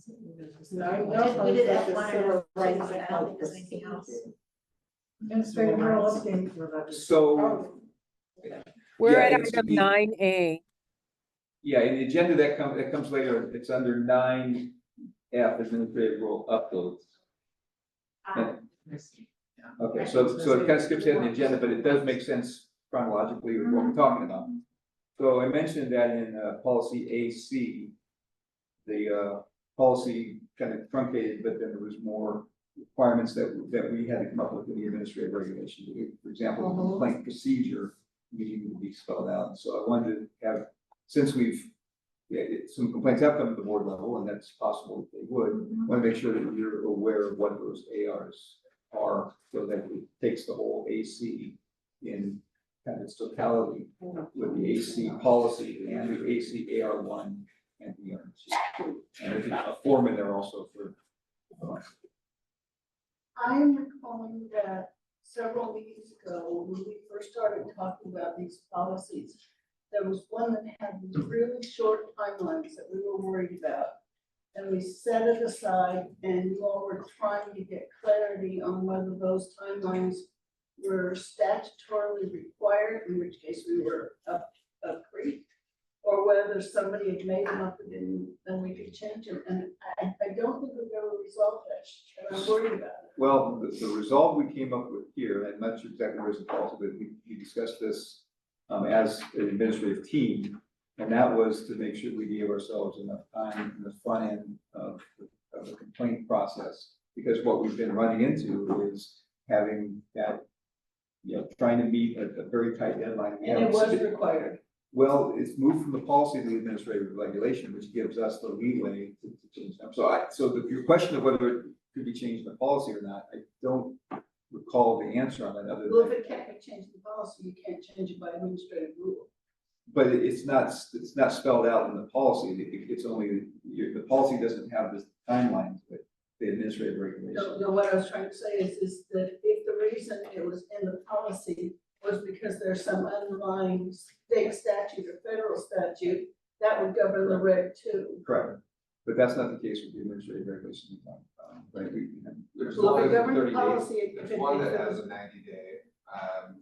We did F1 and F2, but I don't think there's anything else. Administrative rule update. So, We're Yeah, at it's- item 9A. yeah, in the agenda that comes later, it's under 9F, administrative role uploads. Okay, so it kind of skips ahead in the agenda, but it does make sense chronologically with what we're talking about. So I mentioned that in policy AC, the policy kind of truncated, but then there was more requirements that we had to come up with in the administrative regulation. For example, the complaint procedure needing to be spelled out. So I wanted to have, since we've, some complaints have come to the board level, and that's possible that they would, want to make sure that you're aware of what those ARs are, so that it takes the whole AC in kind of its totality with the AC policy and the AC AR1 and the ER2. And there's a form in there also for. I'm recalling that several meetings ago, when we first started talking about these policies, there was one that had these really short timelines that we were worried about. And we set it aside, and you all were trying to get clarity on whether those timelines were statutorily required, in which case we were agreed, or whether somebody had made them up and then we could change them. And I don't think we've ever resolved that, and I'm worried about it. Well, the resolve we came up with here, and I'm not sure exactly where it's involved, but we discussed this as an administrative team, and that was to make sure we gave ourselves enough time in the front end of the complaint process. Because what we've been running into is having that, trying to meet a very tight deadline. And it was required. Well, it's moved from the policy to the administrative regulation, which gives us the leeway to change them. So your question of whether it could be changed in the policy or not, I don't recall the answer on that other Well, if than. it can't be changed in policy, you can't change it by administrative rule. But it's not spelled out in the policy. It's only, the policy doesn't have this timeline, but the administrative regulation. No, what I was trying to say is that if the reason it was in the policy was because there's some underlying state statute or federal statute, that would govern the reg too. Correct. But that's not the case with the administrative regulation. Right? There's Well, one the government 30 days. policy, There's one that has a 90-day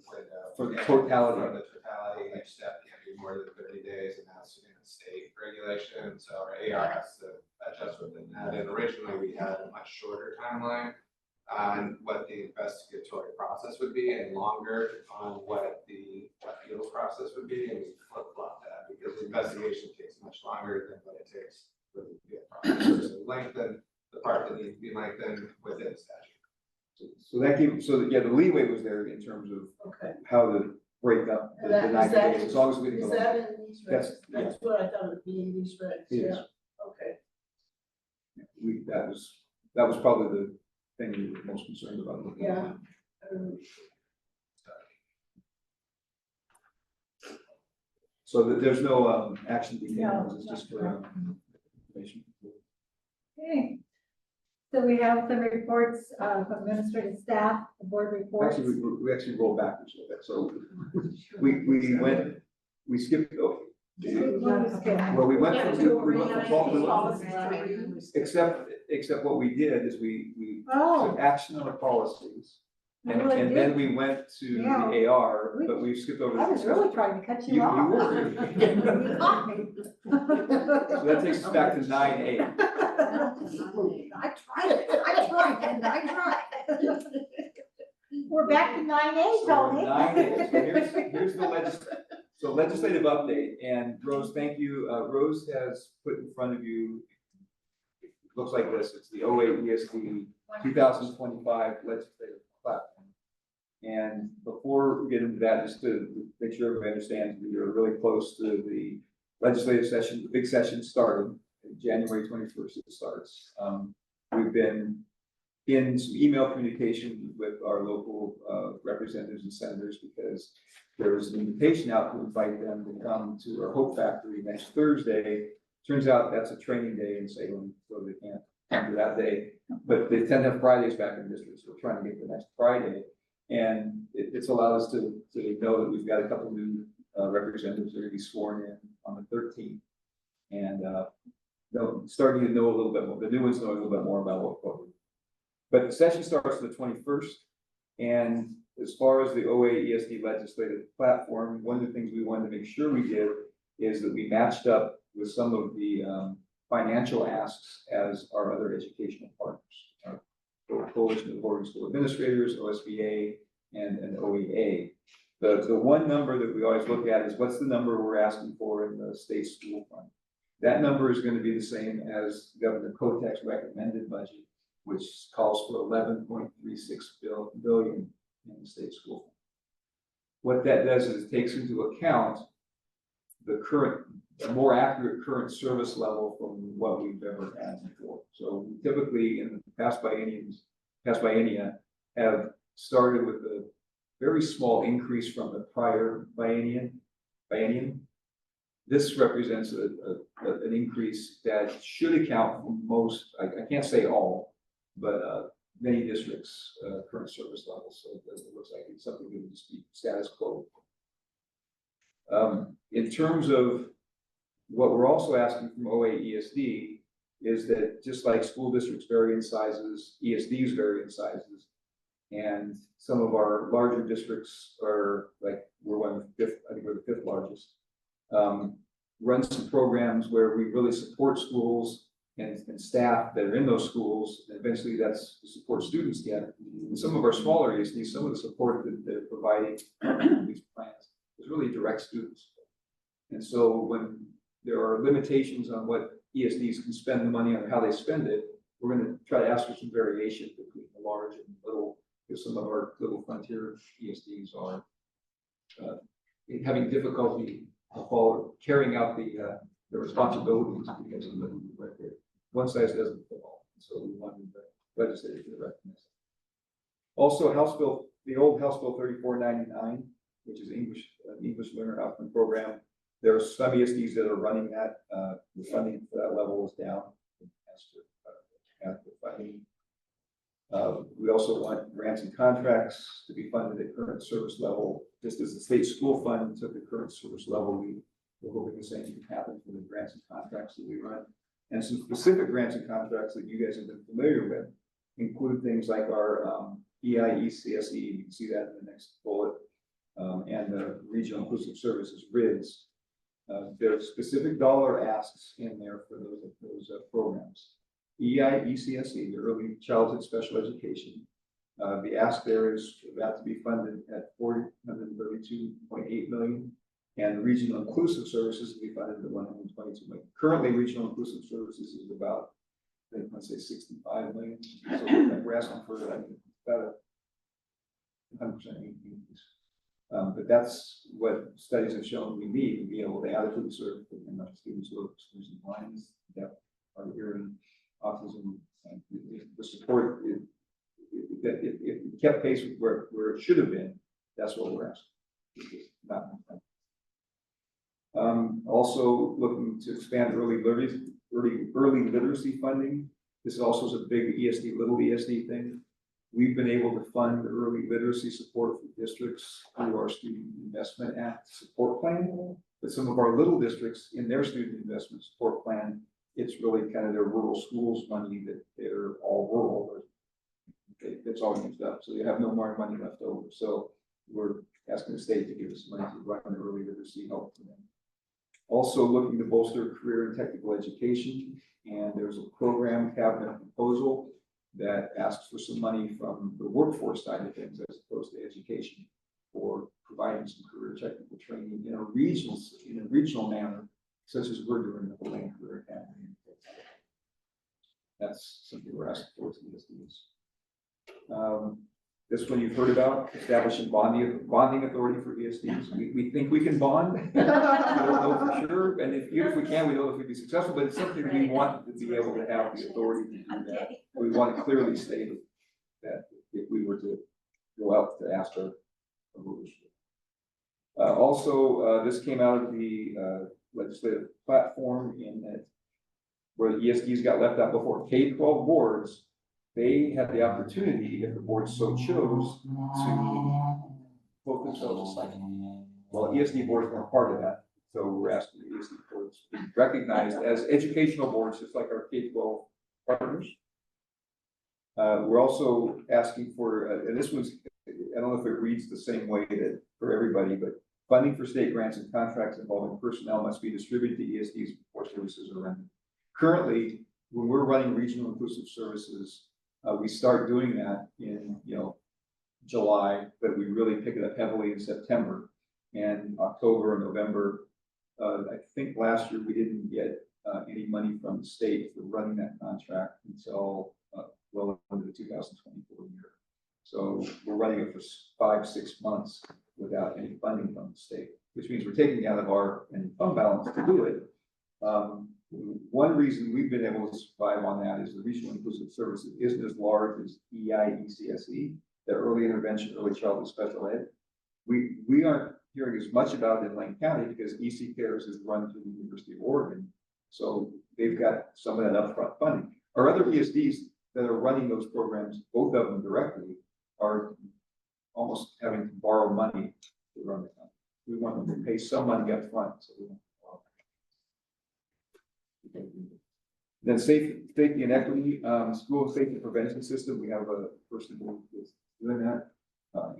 window. For the totality. For the totality, each step can't be more than 30 days, and that's in a state regulation, so our AR has to adjust within that. And originally, we had a much shorter timeline on what the investigatory process would be, and longer on what the appeals process would be, and we flip-flopped that, because the investigation takes much longer than what it takes for the appeal process. So lengthen the part that needs to be lengthened within the statute. So that gave, the leeway was there in terms of Okay. how to break up the That- 90 is that- days, as long as we didn't Is go. that in these regs? Yes, That's what I thought it would be in these regs, It is. yeah, okay. That was probably the thing we were most concerned about. Yeah. So there's no action being taken, No, it's just not for information. Okay. So we have some reports of administrative staff, the board reports. Actually, we actually rolled backwards a little bit, so we skipped, well, we went from, except what we did is we Oh, took action on the policies. I And really and then did. we went to Yeah. the AR, but we skipped over. I was really trying to cut you You off. were. You caught me. So that takes us back to 9A. I tried. We're back to 9A, So Tony. 9A, so here's the legislative update, and Rose, thank you. Rose has put in front of you, it looks like this, it's the 08 ESD 2025 legislative platform. And before we get into that, just to make sure everybody understands, we are really close to the legislative session, the big session starting. January 21st it starts. We've been in some email communication with our local representatives and senators, because there was an invitation out to invite them to come to our Hope Factory next Thursday. Turns out that's a training day in Salem, so they can't come to that day. But they tend to have Fridays back in district, so we're trying to get the next Friday. And it's allowed us to know that we've got a couple new representatives that are going to be sworn in on the 13th. And starting to know a little bit more, the new ones know a little bit more about what we're. But the session starts on the 21st. And as far as the OA ESD legislative platform, one of the things we wanted to make sure we did is that we matched up with some of the financial asks as our other educational partners. Coalition of Boarding School Administrators, OSBA, and OEA. The one number that we always look at is what's the number we're asking for in the state school fund. That number is going to be the same as Governor Kotek's recommended budget, which calls for 11.36 billion in the state school fund. What that does is it takes into account the current a more accurate current service level from what we've ever had before. So we typically in the past biennia have started with a very small increase from the prior biennium. This represents an increase that should account for most, I can't say all, but many districts' current service levels. So it looks like it's something that would just be status quo. In terms of what we're also asking from OA ESD is that just like school districts vary in sizes, ESDs vary in sizes, and some of our larger districts are like, we're one of the fifth, I think we're the fifth largest, run some programs where we really support schools and staff that are in those schools, and eventually that's the support students get. And some of our smaller ESDs, some of the support that they're providing these plans is really direct students. And so when there are limitations on what ESDs can spend the money on or how they spend it, we're going to try to ask for some variation between the large and little, because some of our little frontier ESDs are having difficulty carrying out the responsibilities because of the right there. One size doesn't fit all, so we wanted the legislature to recognize that. Also, the old House Bill 3499, which is English Learner Outcome Program. There are some ESDs that are running that. The funding for that level is down. We also want grants and contracts to be funded at current service level. Just as the state school fund took the current service level, we're hoping the same can happen for the grants and contracts that we run. And some specific grants and contracts that you guys have been familiar with include things like our EIECSE, you can see that in the next bullet, and the Regional Inclusive Services, RIDS. There are specific dollar asks in there for those programs. EIECSE, the Early Childhood Special Education, the ask there is about to be funded at $432.8 million, and the Regional Inclusive Services to be funded at $122 million. Currently, Regional Inclusive Services is about, I think, let's say $65 million. So we're asking for about a 100% increase. But that's what studies have shown we need to be able to adequately serve enough students who are experiencing blindness, deaf, hard of hearing, autism, and the support. That if it kept pace with where it should have been, that's what we're asking. Also looking to expand early literacy funding. This also is a big ESD, little ESD thing. We've been able to fund early literacy support for districts through our Student Investment Act support plan. But some of our little districts in their student investment support plan, it's really kind of their rural schools money that they're all rural. It's all used up, so they have no more money left over. So we're asking the state to give us money to run the early literacy help for them. Also looking to bolster career and technical education, and there's a program cabinet proposal that asks for some money from the workforce side of things as opposed to education for providing some career technical training in a regional manner, such as we're doing the Lane Career Academy. That's something we're asking for to the ESDs. This one you've heard about, establishing bonding authority for ESDs. We think we can bond. We don't know for sure, and even if we can, we don't know if we'd be successful, but it's something we want to be able to have the authority to do that. We want to clearly state that if we were to go out to ask our leadership. Also, this came out of the legislative platform in that where the ESDs got left out before. K-12 boards, they had the opportunity, if the board so chose, to vote themselves aside. Well, ESD boards weren't part of that, so we're asking the ESD boards to be recognized as educational boards, just like our K-12 partners. We're also asking for, and this was, I don't know if it reads the same way that for everybody, but funding for state grants and contracts involving personnel must be distributed to ESDs before services are rendered. Currently, when we're running regional inclusive services, we start doing that in July, but we really pick it up heavily in September and October and November. I think last year we didn't get any money from the state for running that contract until well into the 2024 year. So we're running it for 5-6 months without any funding from the state. which means we're taking out of our fund balance to do it. One reason we've been able to survive on that is the regional inclusive services isn't as large as EIECSE, the early intervention, early childhood special ed. We aren't hearing as much about it in Lane County because EC Cares is run through the University of Oregon. So they've got some of that upfront funding. Our other ESDs that are running those programs, both of them directly, are almost having to borrow money to run the company. We want them to pay some money up front. So we don't borrow. Then safety and equity, school safety prevention system. We have a person who is doing that,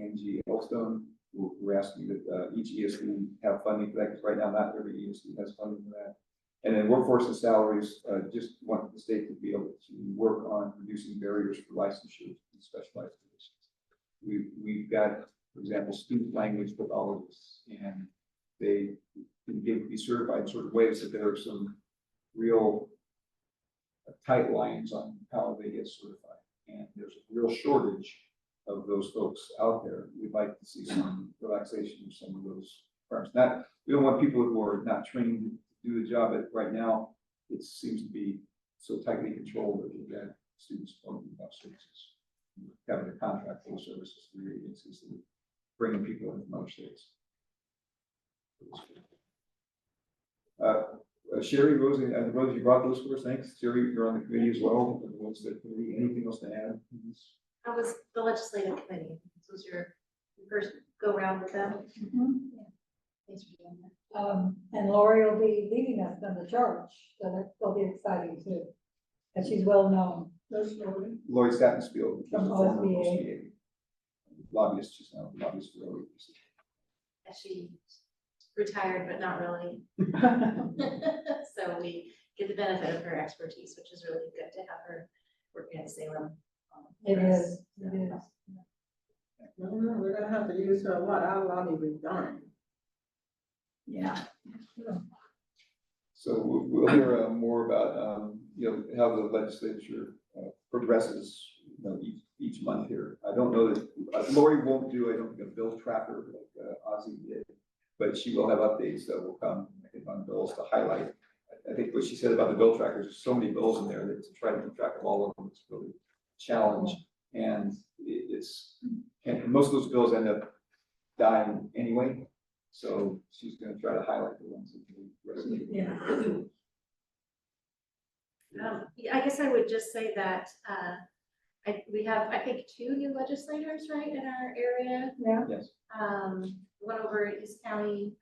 Angie Elstone. We're asking that each ESD have funding for that because right now not every ESD has funding for that. And then workforce and salaries, just want the state to be able to work on reducing barriers for licensure in specialized positions. We've got, for example, student language pathologists, and they can be certified in certain ways that there are some real tight lines on how they get certified. And there's a real shortage of those folks out there. We'd like to see some relaxation of some of those requirements. We don't want people who are not trained to do the job, but right now it seems to be so tightly controlled that we've got students talking about services, having a contract for services through agencies and bringing people in from other states. Sherry, Rosie, Rosie, you brought those for us. Thanks. Sherry, you're on the committee as well. Anything else to add? How was the legislative committee? This was your first go round with them? Thanks for doing that. And Lori will be leading us on the charge, so that'll be exciting too. And she's well known. There's Lori. Lloyd Statensfield, From former OSBA. OSBA lobbyist, she's now a lobbyist for OSBA. She retired, but not really. So we get the benefit of her expertise, which is really good to have her working at Salem. It is, it is. No, we're gonna have to use her a lot. Our lobby was done. Yeah. So we'll hear more about, how the legislature progresses, each month here. I don't know that, Lori won't do, I don't think, a bill tracker like Ozzy did, but she will have updates that will come, I think, on bills to highlight. I think what she said about the bill trackers, there's so many bills in there that to try to keep track of all of them is really a challenge. And and most of those bills end up dying anyway. So she's going to try to highlight the ones that resonate. Yeah. I guess I would just say that we have, I think, 2 new legislators, right, in our area. Yeah. Yes. One over in East County,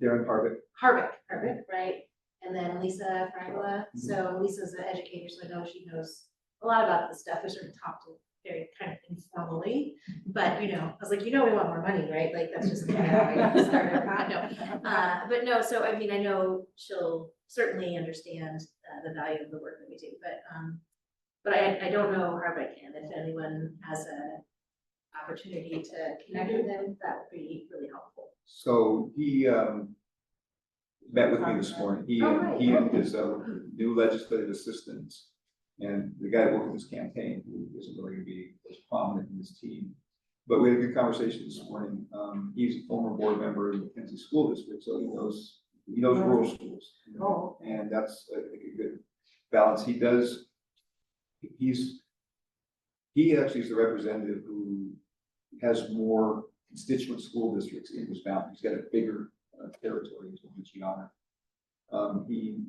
Darren Harvick. Harvick, right? And then Lisa Frangla. So Lisa's an educator, so I know she knows a lot about this stuff. We sort of talked very kind of informally, but I was like, we want more money, right? Like that's just kind of how I started. But no, so I mean, I know she'll certainly understand the value of the work that we do, but I don't know Harvick, and if anyone has an opportunity to connect with him, that would be really helpful. So he met with me this morning. He and his new legislative assistants and the guy working this campaign, who isn't really going to be as prominent in this team. But we had a good conversation this morning. He's a former board member in the Mackenzie School District, so he knows rural schools. And that's, I think, a good balance. He actually is the representative who has more constituent school districts in his bound. He's got a bigger territory, which he honored. He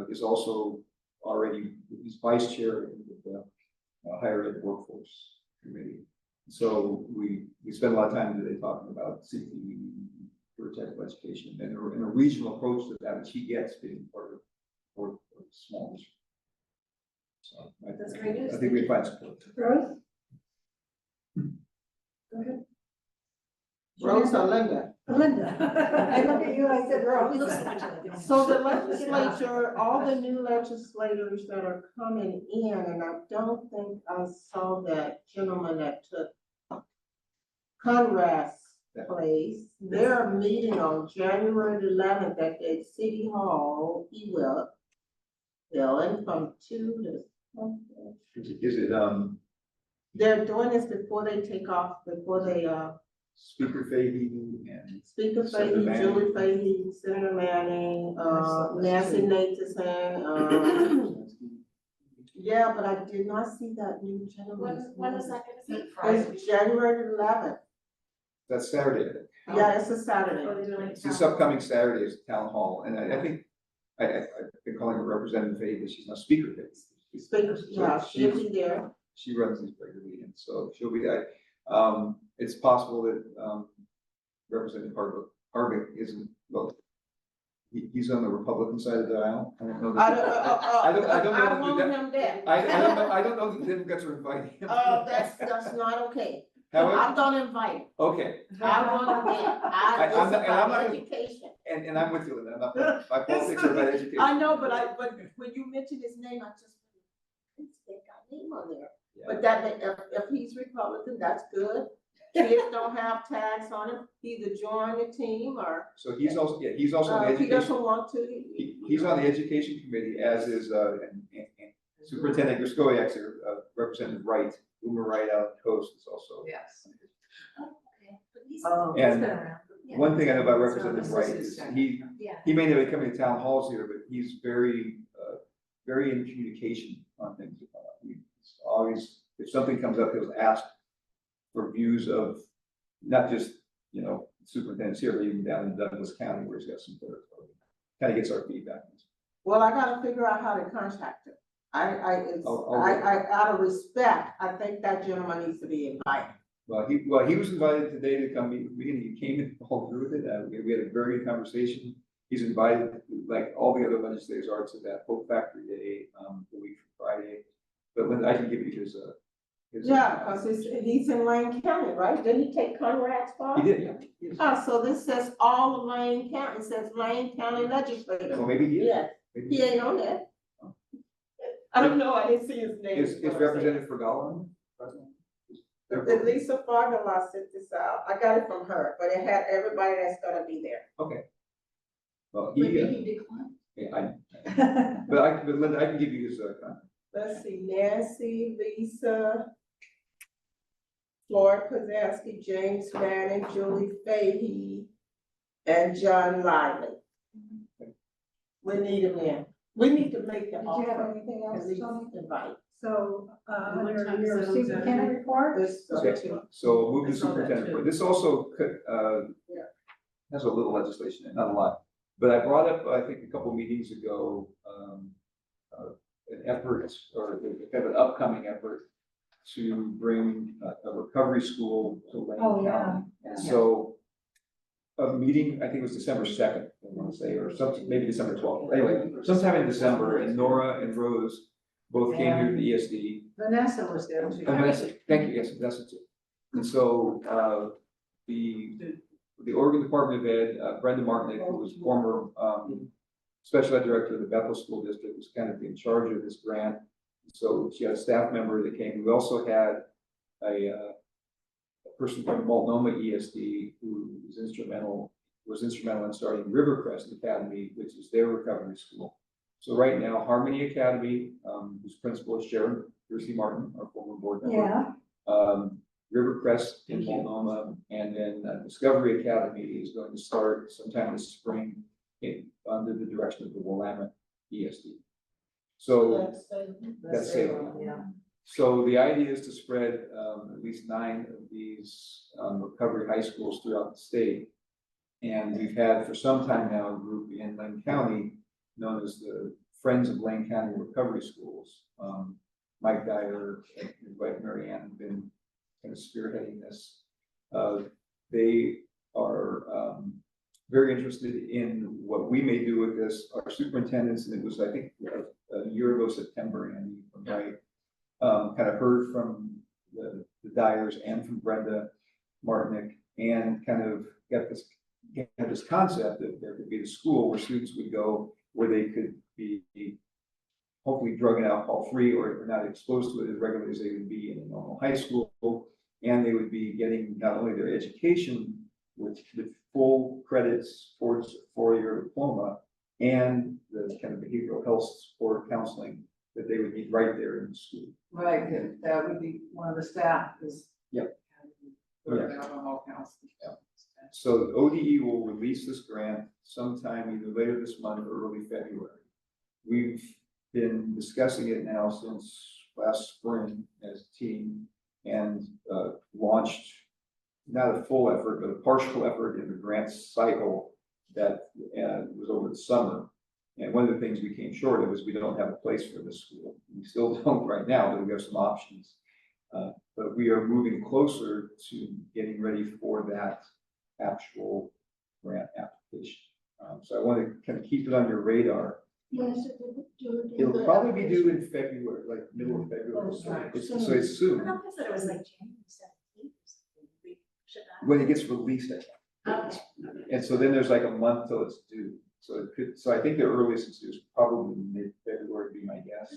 is also already, he's vice chair of the higher ed workforce committee. So we spend a lot of time today talking about CTE for technical education and a regional approach to that, which he gets being part of small district. So That's great news. I think we find support. Rose? Go ahead. Rose or Linda? Linda. I looked at you, I said We look Rose. so much alike. So the legislature, all the new legislators that are coming in, and I don't think I saw that gentleman that took Conrad's place. They're meeting on January 11th at the City Hall, Building from 2 to. Is it They're doing this before they take off, before they Speaker Fahey and Speaker Senator Fahey, Manning. Julie Fahey, Senator Manning, Nancy Nathan, yeah, but I did not see that new gentleman. When is that gonna be? It's January 11th. That's Saturday. Yeah, it's a Saturday. Or they're doing it This town hall? upcoming Saturday is Town Hall, and I think, I've been calling her Representative Fahey, but she's not Speaker Fahey. Speaker, So yeah, she'll she's- be there. She runs these regularly, and so she'll be there. It's possible that, Representative Harvick isn't, well, he's on the Republican side of the aisle. I don't know. I that- I don't know. I want him there. I don't know that the Democrats are inviting him. Oh, that's not okay. However, I'm gonna invite him. okay, I want him there. I'm It's not- and I'm about not- education. and I'm with you, Linda, I'm not, my politics are about education. I know, but when you mentioned his name, I just, they got name on there. Yeah. But if he's Republican, that's good. Kids don't have tags on him, either join the team or, So he's also, yeah, he's also on the if he education, doesn't want to. he's on the education committee, as is, and Superintendent Griskoyak here, Representative Wright, Boomer Wright out on the coast is also. Yes. Okay, but he's- Oh. he's And been around. Yeah. One thing I know about So Representative this Wright is is his Yeah. he may not be coming to town halls here, but he's very, very in communication on things. He's always, if something comes up, he'll ask for views of not just, superintendents here, but even down in Douglas County where he's got some territory. Kind of gets our feedback. Well, I gotta figure out how to contact him. I'll- Out of respect, I think that gentleman needs to be invited. Well, he was invited today to come meet with me, and he came and all through with it. We had a very good conversation. He's invited, like all the other legislators are, to that Hope Factory Day, the week from Friday. But Linda, I can give you his. Yeah, because he's in Lane County, right? Didn't he take Conrad's spot? He did, yeah. So this says all of Lane County, it says Lane County Legislature. Well, maybe he is. Yeah, Maybe he ain't on that. I don't know, I didn't see his name. Is Representative Fergal on? At Lisa Fargala sent this out. I got it from her, but it had everybody that's gonna be there. Okay. Well, Maybe he, he declined. yeah, but Linda, I can give you his, contact. Let's see, Nancy, Lisa, Floyd Kozowski, James Manning, Julie Fahey, and John Lively. We need them in. We need to make the Did you have offer, anything at else, least Tony? invite. So, What under time your is it on superintendent Saturday? report? This, Okay, so move I the saw that superintendent too. report. This also could, Yeah. has a little legislation, in it, not a lot. But I brought up, I think, a couple meetings ago, an effort, or kind of an upcoming effort to bring a recovery school to Lane Oh, County. yeah. And so a meeting, I think it was December 2nd, I want to say, or something, maybe December 12th. Anyway, sometime in December, and Nora and Rose both came here to the ESD. Vanessa was there too. And Vanessa, thank you, yes, Vanessa too. And so, the Oregon Department of Ed, Brenda Martinick, who was former, special ed director of the Bethel School District, was kind of in charge of this grant. So she had a staff member that came. We also had a person from Multnomah ESD who was instrumental in starting Rivercrest Academy, which is their recovery school. So right now, Harmony Academy, whose principal is Sharon Piercy Martin, our former board member. Yeah, Rivercrest in Multnomah, and then Discovery Academy is going to start sometime this spring under the direction of the Willamette ESD. So that's Salem. Yeah. So the idea is to spread at least 9 of these recovery high schools throughout the state. And we've had for some time now a group in Lane County known as the Friends of Lane County Recovery Schools. Mike Dyer and his wife Mary Ann have been kind of spearheading this. They are very interested in what we may do with this. Our superintendents, and it was, I think, a year ago, September, Andy, from Mike, kind of heard from the Dyers and from Brenda Martinick, and kind of got this concept that there could be a school where students would go, where they could be hopefully drug and alcohol free, or not exposed to it as regularly as they would be in a normal high school. And they would be getting not only their education with full credits towards a 4-year diploma, and the kind of behavioral health support counseling that they would need right there in the school. Right, good. That would be one of the staff is. Yep. put it out on all councils. So ODE will release this grant sometime either later this month or early February. We've been discussing it now since last spring as a team and launched not a full effort, but a partial effort in the grant cycle that was over the summer. And one of the things we came short of is we don't have a place for this school. We still don't right now, but we have some options. But we are moving closer to getting ready for that actual grant application. So I want to kind of keep it on your radar. When is it due? It'll probably be due in February, like middle of February. Oh, sorry. So it's soon. I thought that it was like January 17th. We should not. When it gets released, I think. Okay. And so then there's like a month till it's due. So it could, so I think the earliest it's due is probably mid-February, would be my guess.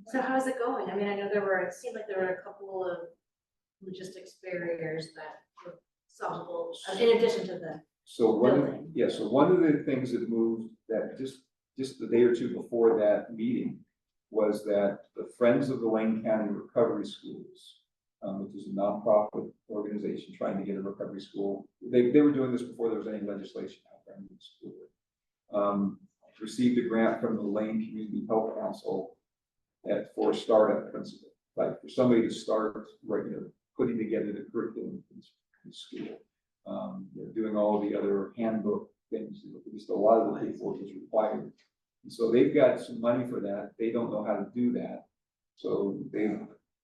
So how's it going? I mean, I know it seemed like there were a couple of logistics barriers that were solvable, in addition to the So building. so one of the things that moved that just the day or two before that meeting was that the Friends of the Lane County Recovery Schools, which is a nonprofit organization trying to get a recovery school. They were doing this before there was any legislation out there in the school. Received a grant from the Lane Community Health Council for startup principle, like for somebody to start putting together the curriculum in school. Doing all the other handbook things, just a lot of the paperwork is required. And so they've got some money for that. They don't know how to do that. So they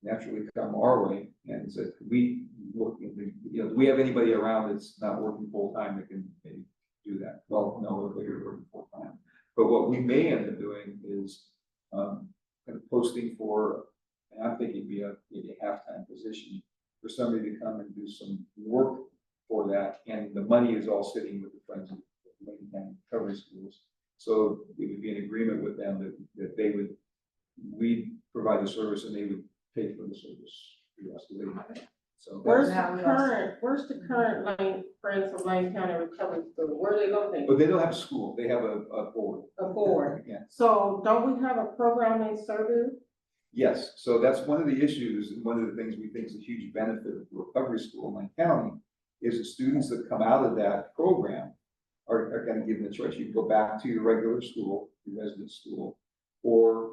naturally come our way and said, could we look into, do we have anybody around that's not working full time that can maybe do that? Well, no, they're working full time. But what we may end up doing is kind of posting for, and I'm thinking maybe a half-time position for somebody to come and do some work for that. And the money is all sitting with the Friends of Lane County Recovery Schools. So we would be in agreement with them that we'd provide the service and they would pay for the service. So Where's that's, the current Lane, Friends of Lane County Recovery School? Where are they located? but they don't have a school, they have a board. A board. Yeah. So don't we have a program in Service? Yes, so that's one of the issues, and one of the things we think is a huge benefit of the recovery school in Lane County is the students that come out of that program are going to give them the choice. You can go back to your regular school, your resident school, or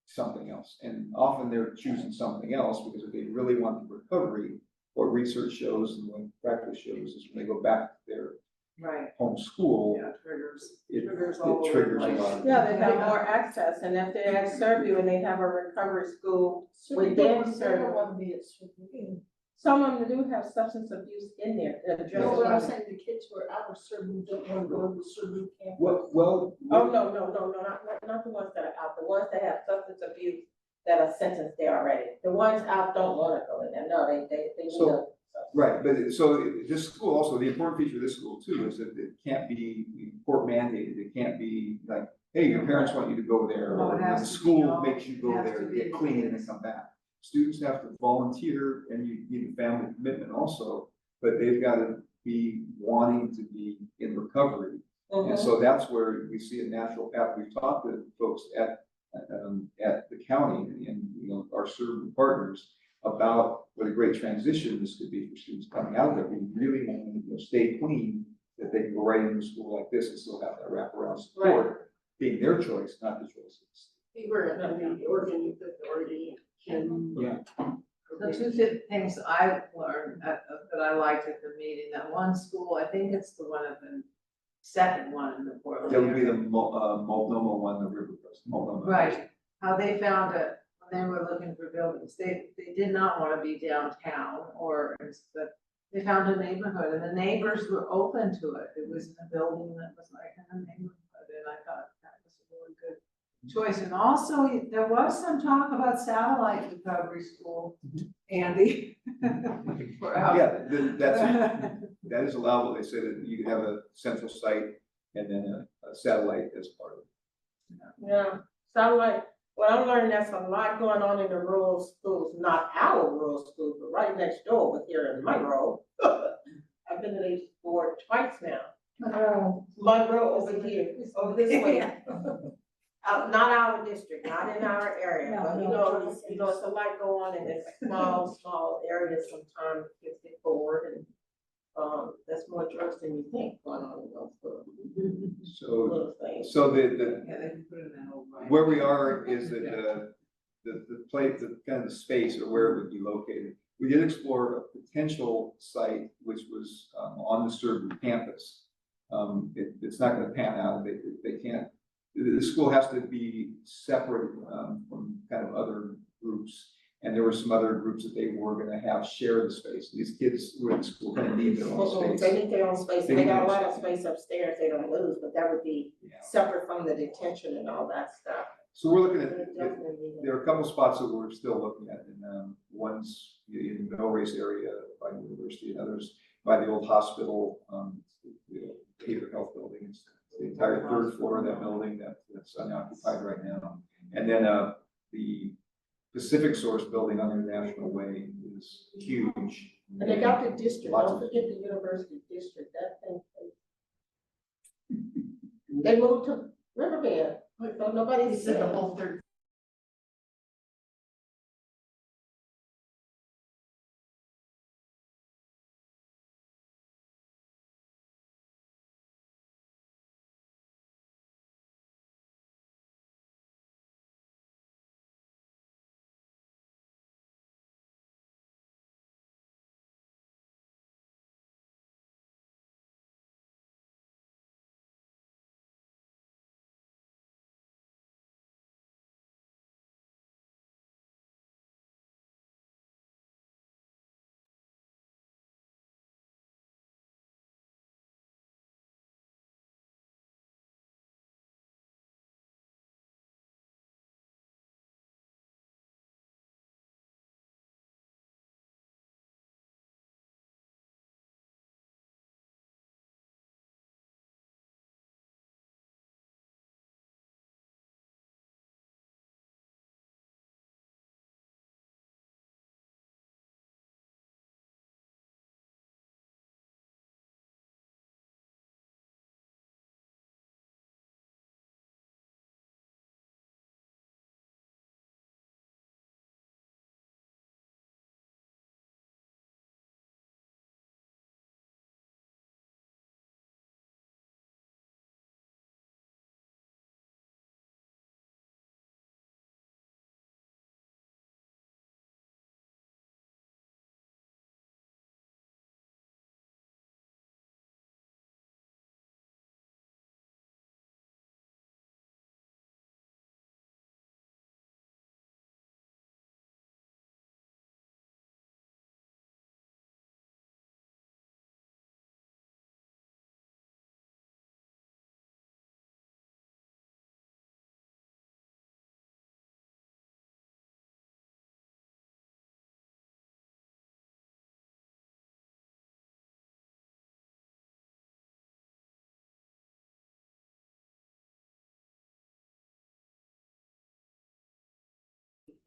something else. And often they're choosing something else because if they really want the recovery, what research shows and what practice shows is when they go back to their Right, home school, yeah, triggers. it Triggers all over the triggers a place. lot. Yeah, they have more access, and if they at Service and they have a recovery school within Service. Want to be at Service. Some of them do have substance abuse in there. No, what I'm saying, the kids who are out of Service don't want to go to the Service camp. Well, Oh, no, not the ones that are out, the ones that have substance abuse that are sentenced there already. The ones out don't wanna go in there, no, they need So- a. right, but this school also, the important feature of this school too is that it can't be court mandated. It can't be like, hey, your parents want you to go there, No, or it the has to be school all- makes you it go has there to to be get clean and then come back. Students have to volunteer and you need a family commitment also, but they've got to be wanting to be in recovery. And so that's where we see a natural path. We've talked to folks at the county and, our serving partners about what a great transition this could be for students coming out of there. We really want to stay clean, that they can go right into school like this and still have that wraparound support, being their choice, not the choices. We were at the Oregon Youth Authority and. Yeah. The two things I learned that I liked at the meeting, that one school, I think it's the one of the second one in the Portland That would be area. the Multnomah one, the River Crest, Multnomah. Right, how they found it when they were looking for buildings, they did not want to be downtown but they found a neighborhood and the neighbors were open to it. It was in a building that was like in a neighborhood, and I thought that was a really good choice. And also, there was some talk about satellite recovery school, Andy. Yeah, that is allowable. They said that you could have a central site and then a satellite as part of it. Yeah, satellite, well, I'm learning there's a lot going on in the rural schools, not our rural schools, but right next door with here in Monroe. I've been to the board twice now. Monroe over here, over this way. Not our district, not in our area, No, but no. it's a lot going on in this small areas sometimes, kids get bored and, there's more drugs than you think going on in those little things. So Yeah, they can put it in that old. where we are is that the place, the kind of the space or where it would be located. We did explore a potential site which was on the Surrey campus. It's not gonna pan out, they can't, the school has to be separate from kind of other groups. And there were some other groups that they were gonna have share the space. These kids who are in the school kind of need their own space. They need their own space, They they need got a their lot own of space upstairs they don't lose, but that would be Yeah. separate from the detention and all that stuff. So we're looking at, Definitely need it. there are a couple spots that we're still looking at, and one's in the Mill Race area by the university, and others by the old hospital, the behavioral health building. It's the entire third floor of that building that's unoccupied right now. And then the Pacific Source building on International Way is huge. And they got the district, Lots don't of- forget the university district, that thing. They moved to Riverbend, so He nobody's said the saying. whole third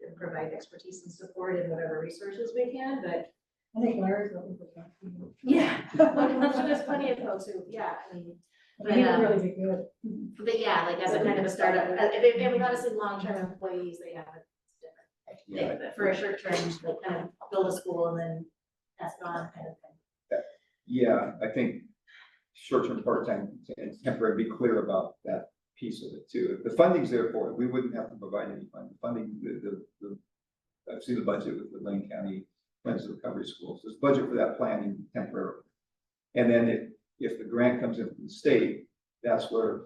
and provide expertise and support in whatever resources we can, but I think Larry's looking for something. yeah, I'm sure there's plenty of folks who, yeah, I mean, But he would really be good. but yeah, like as a kind of a startup, if obviously long-term employees, they have a different thing, but for a short term, like kind of build a school and then that's gone kind of thing. Yeah, I think short-term, part-time, and temporary, be clear about that piece of it too. If the funding's there for it, we wouldn't have to provide any funding. I've seen the budget with the Lane County Friends of Recovery Schools. There's budget for that planning temporarily. And then if the grant comes in from the state, that's where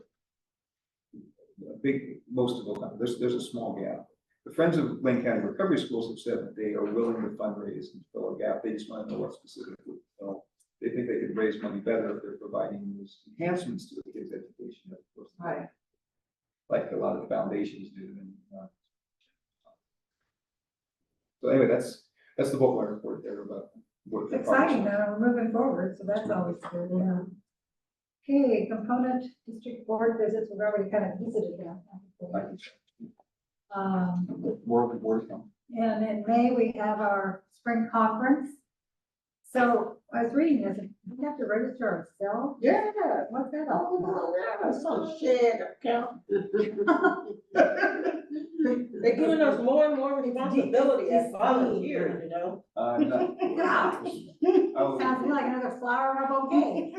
most of it will come. There's a small gap. The Friends of Lane County Recovery Schools have said that they are willing to fundraise and fill a gap. They just want to know what specifically. So they think they could raise money better if they're providing those enhancements to the kids' education. Of course, Right. like a lot of the foundations do. And, so anyway, that's the bulk of my report there about what It's the exciting progress now, we're moving forward, so that's always good, yeah. Okay, component district board visits, we've already kind of visited that. is. More of the board come. And in May, we have our spring conference. So I was reading this, we have to register ourselves? Yeah. What's that all about? Oh, some shared account. They're giving us more and more responsibility as volunteers, you know? No. Yeah. I will- Sounds like another flower in a bouquet.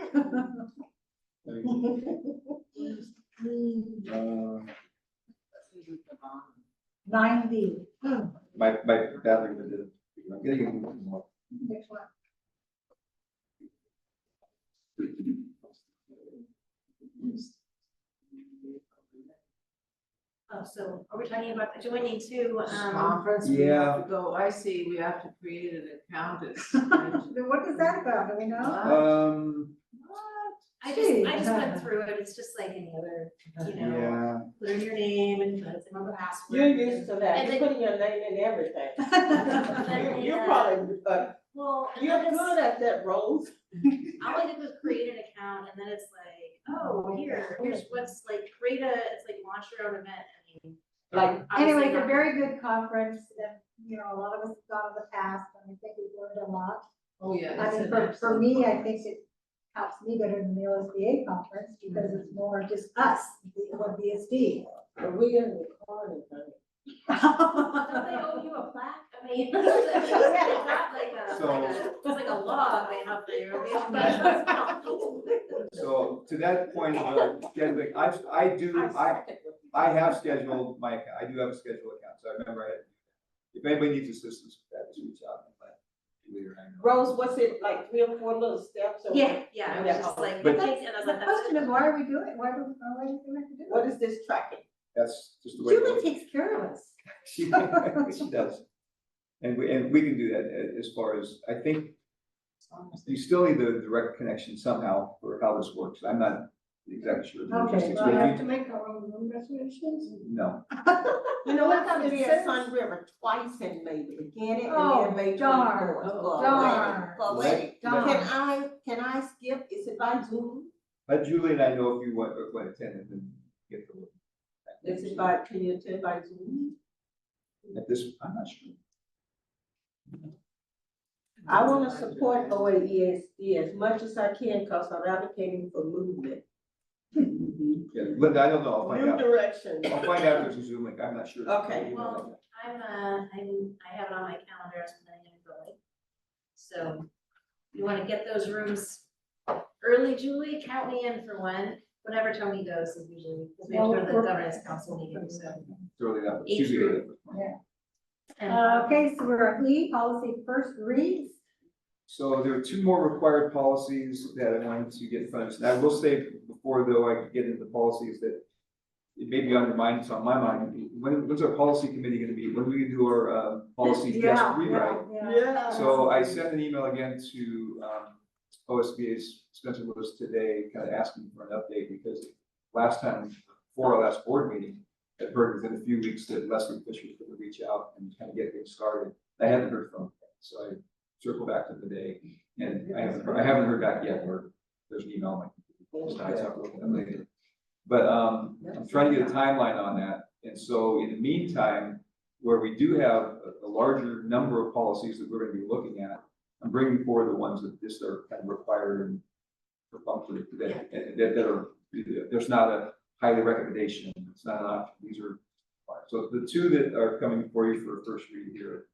Uh, 9B. my battery was in. I'm getting a little more. Which one? Oh, so are we talking about, do we need to, Conference, we Yeah. have to go, I see, we have to create an account, it's. What is that about? Do we know? I just went through it, it's just like any other, you know, Yeah, put in your name and put in the password. You're used to that, And you're then- putting your name in everything. Then, You're probably, Well, and you're then it's, good at that, Rose. all I did was create an account and then it's like, oh, here's what's like, it's like launch your own event. I mean, Like, obviously Anyway, it's a not- very good conference that, you know, a lot of us have gone in the past and I think we've learned a lot. Oh, yeah. I it's mean, an for excellent me, I conference. think it helps me better than the LSBA conference because it's more just us, what BSD. are we in the corner, honey? Don't they owe you a plaque? I mean, it's not like it's like a law they have for you. so to that point, scheduling, I have scheduled my, account. I do have a scheduled account, so I remember if anybody needs assistance with that, just reach out. Later, I know. Rose, what's it, like 3 or 4 little steps? Or Yeah, I was just like, But- and I was The like, question is, that's why are we doing it? Why do we have to do What it? is this tracking? That's just the way. it Julie goes. takes care of us. She does. And we can do that as far as, I think you still need the direct connection somehow for how this works. I'm not exactly sure. the Okay, logistics, well, but I if have to make our own reservations? No, You know, What I got to it be at says- Sun River twice in May, the beginning Oh, and then May darn, 24th. for a darn, wedding, for a wedding. darn. Can I skip? Is it by Zoom? let Julie and I know if you want to attend and then get the. Is it by, can you attend by Zoom? At this, I'm not sure. I want to support OAESD as much as I can because I'm advocating for movement. Yeah, Linda, I don't know. I'll find New out. direction. I'll find out if there's a Zoom link. I'm not sure. Okay. Well, I have it on my calendar as planning and building. So you want to get those rooms early, Julie? Count me in for whenever Tony goes is usually, because we have to go to the governance council meeting, so. Early that, Eight Tuesday. through- And Okay, so we're at E, policy first reads. So there are 2 more required policies that I wanted to get in front of us. And I will say before though I get into the policies that it may be on your mind, it's on my mind. When's our policy committee gonna be? When do we do our policy desk rewrite? Yeah. So I sent an email again to OSBA's Spencer Lewis today, kind of asking for an update because last time, before our last board meeting, I heard within a few weeks that Leslie Fisher was going to reach out and kind of get things started. I hadn't heard from him, so I circled back to the day, and I haven't heard back yet, or there's an email on my side, so I'll look at that later. But I'm trying to get a timeline on that, and so in the meantime, where we do have a larger number of policies that we're going to be looking at, I'm bringing forward the ones that just are kind of required and perfunctory that are, there's not a highly recommendation, it's not an option, these are required. So the 2 that are coming for you for a first read here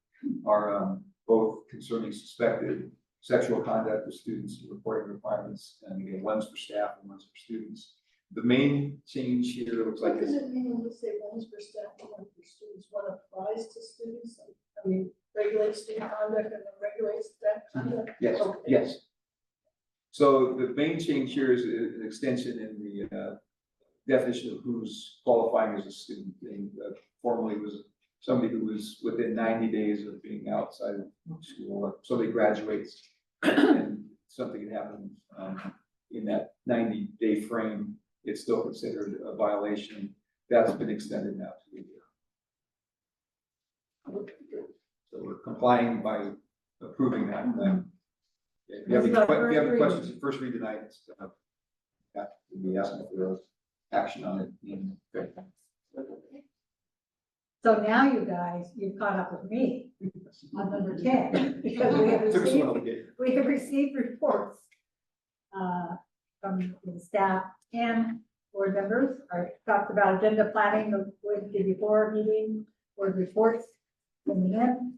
are both concerning suspected sexual conduct of students, reporting requirements, and again, one's for staff and one's for students. The main change here looks like What does this. it mean when we say one's for staff and one for students? One applies to students? I mean, regulates student conduct and then regulates staff conduct? Yes, Okay. yes. So the main change here is an extension in the definition of who's qualifying as a student. And formerly was somebody who was within 90 days of being outside of school, if somebody graduates and something can happen in that 90-day frame, it's still considered a violation. That's been extended now to a year. So we're complying by approving that. If you have any questions, first read tonight, we'll be asking for action on it in February. So now you guys, you've caught up with me on number 10, because Took us a while to get. we have received reports from the staff and board members. I talked about agenda planning, the Wednesday before meeting, board reports coming in.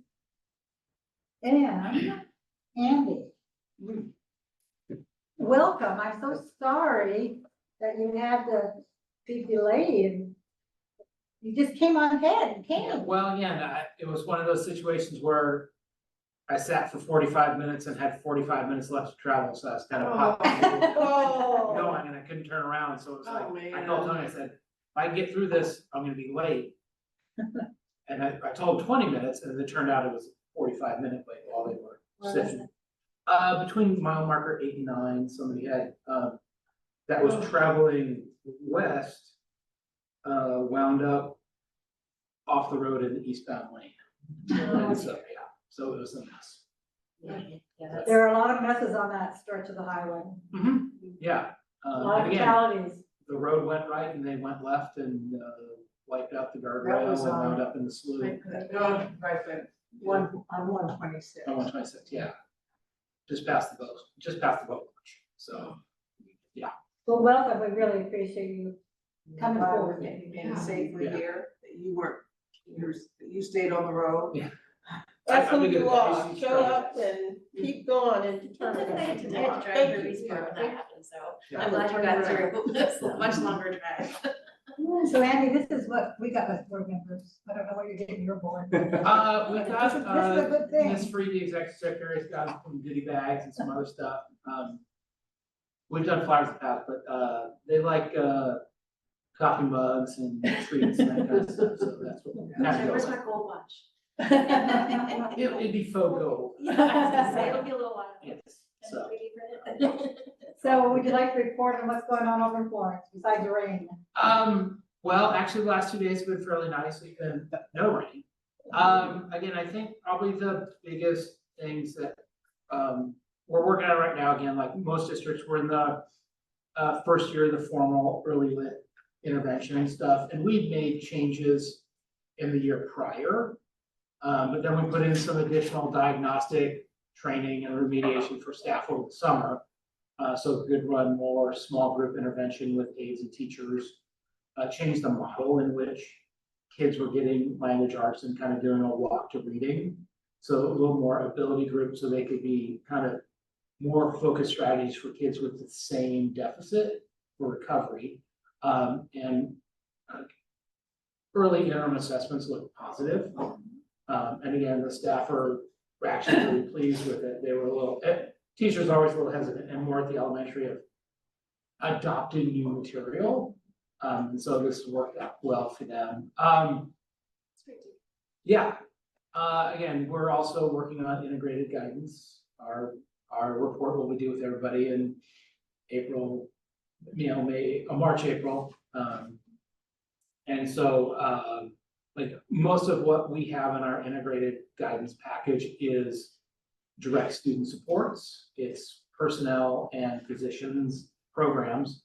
And Andy, welcome. I'm so sorry that you had to be delayed and you just came on ahead and Yeah, came. well, yeah, it was one of those situations where I sat for 45 minutes and had 45 minutes left to travel, so I was kind of Oh. going and I couldn't turn around, so it was like, Oh, I called man. Tony, I said, if I get through this, I'm gonna be late. And I told him 20 minutes, and it turned out it was a 45-minute wait while they were What sitting. Between mile marker 8 and 9, somebody had, that was traveling west, wound up off the road in the eastbound lane. And so, yeah, so it was a mess. Yeah, that's. There are a lot of messes on that stretch of the highway, Yeah, a lot and of again, fatalities. the road went right and they went left and, wiped out the guardrail was and on- wound up in the slough. Right, but on 126. On 126, yeah. Just past the boat launch, so, yeah. Well, welcome. We really appreciate you coming Glad forward. that you made it safely Yeah. here, that you weren't, you stayed on the road. Yeah. That's I who think it you was are, easy show to- up and keep going and It's just I had determined. to drive Thank through you. Eastport when that happened, so Yeah. I'm glad you got through this much longer drive. So Andy, this is what we got with board members. I don't know what you're getting your board. We got, This is a good thing. Ms. Free, the executive secretary, has got some goodie bags and some other stuff. We've done flyers in the past, but, they like, coffee mugs and treats and that kind of stuff, so that's what we have to go Where's with. my gold watch? It'd be faux gold, Yeah, I was gonna say, it'll be a little while. yes, so. 3D printed. So would you like to report on what's going on over in Florence besides the rain? Well, actually, the last 2 days have been fairly nice, we've been, no rain. Again, I think probably the biggest things that, we're working on right now, again, like most districts, we're in the, first year of the formal early lit intervention and stuff, and we've made changes in the year prior. But then we put in some additional diagnostic training and remediation for staff over the summer. So we could run more small group intervention with aides and teachers, change the model in which kids were getting language arts and kind of doing a walk to reading. So a little more ability group, so they could be kind of more focused strategies for kids with the same deficit for recovery. And early interim assessments look positive. And again, the staff are actually really pleased with it. They were a little, teachers are always a little hesitant and more at the elementary of adopting new material. And so this worked out well for them. Yeah, again, we're also working on integrated guidance. Our report, what we do with everybody in April, March, April. And so, like most of what we have in our integrated guidance package is direct student supports. It's personnel and physicians programs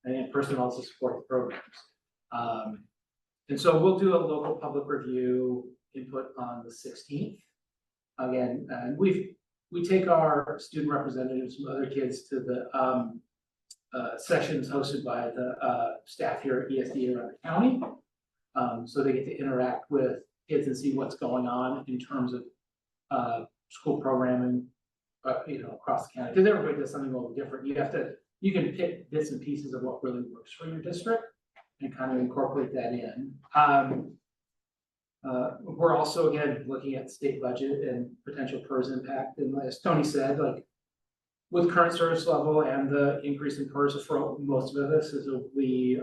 and personnel to support the programs. And so we'll do a local public review input on the 16th. Again, and we take our student representatives from other kids to the sessions hosted by the staff here at ESD around the county. So they get to interact with kids and see what's going on in terms of school programming, across the county, because everybody does something a little different. You can pick bits and pieces of what really works for your district and kind of incorporate that in. We're also, again, looking at state budget and potential PERS impact. And as Tony said, like with current service level and the increase in PERS for most of us is we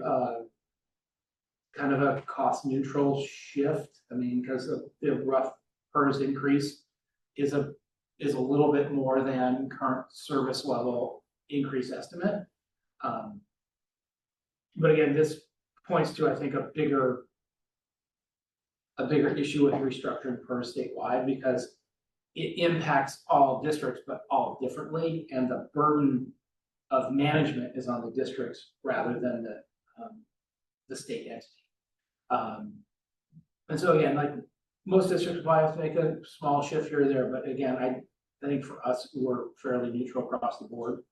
kind of a cost neutral shift. I mean, because the rough PERS increase is a little bit more than current service level increase estimate. But again, this points to, I think, a bigger issue with restructuring PERS statewide because it impacts all districts, but all differently, and the burden of management is on the districts rather than the state entity. And so again, like most districts probably have to make a small shift here or there, but again, I think for us, we're fairly neutral across the board.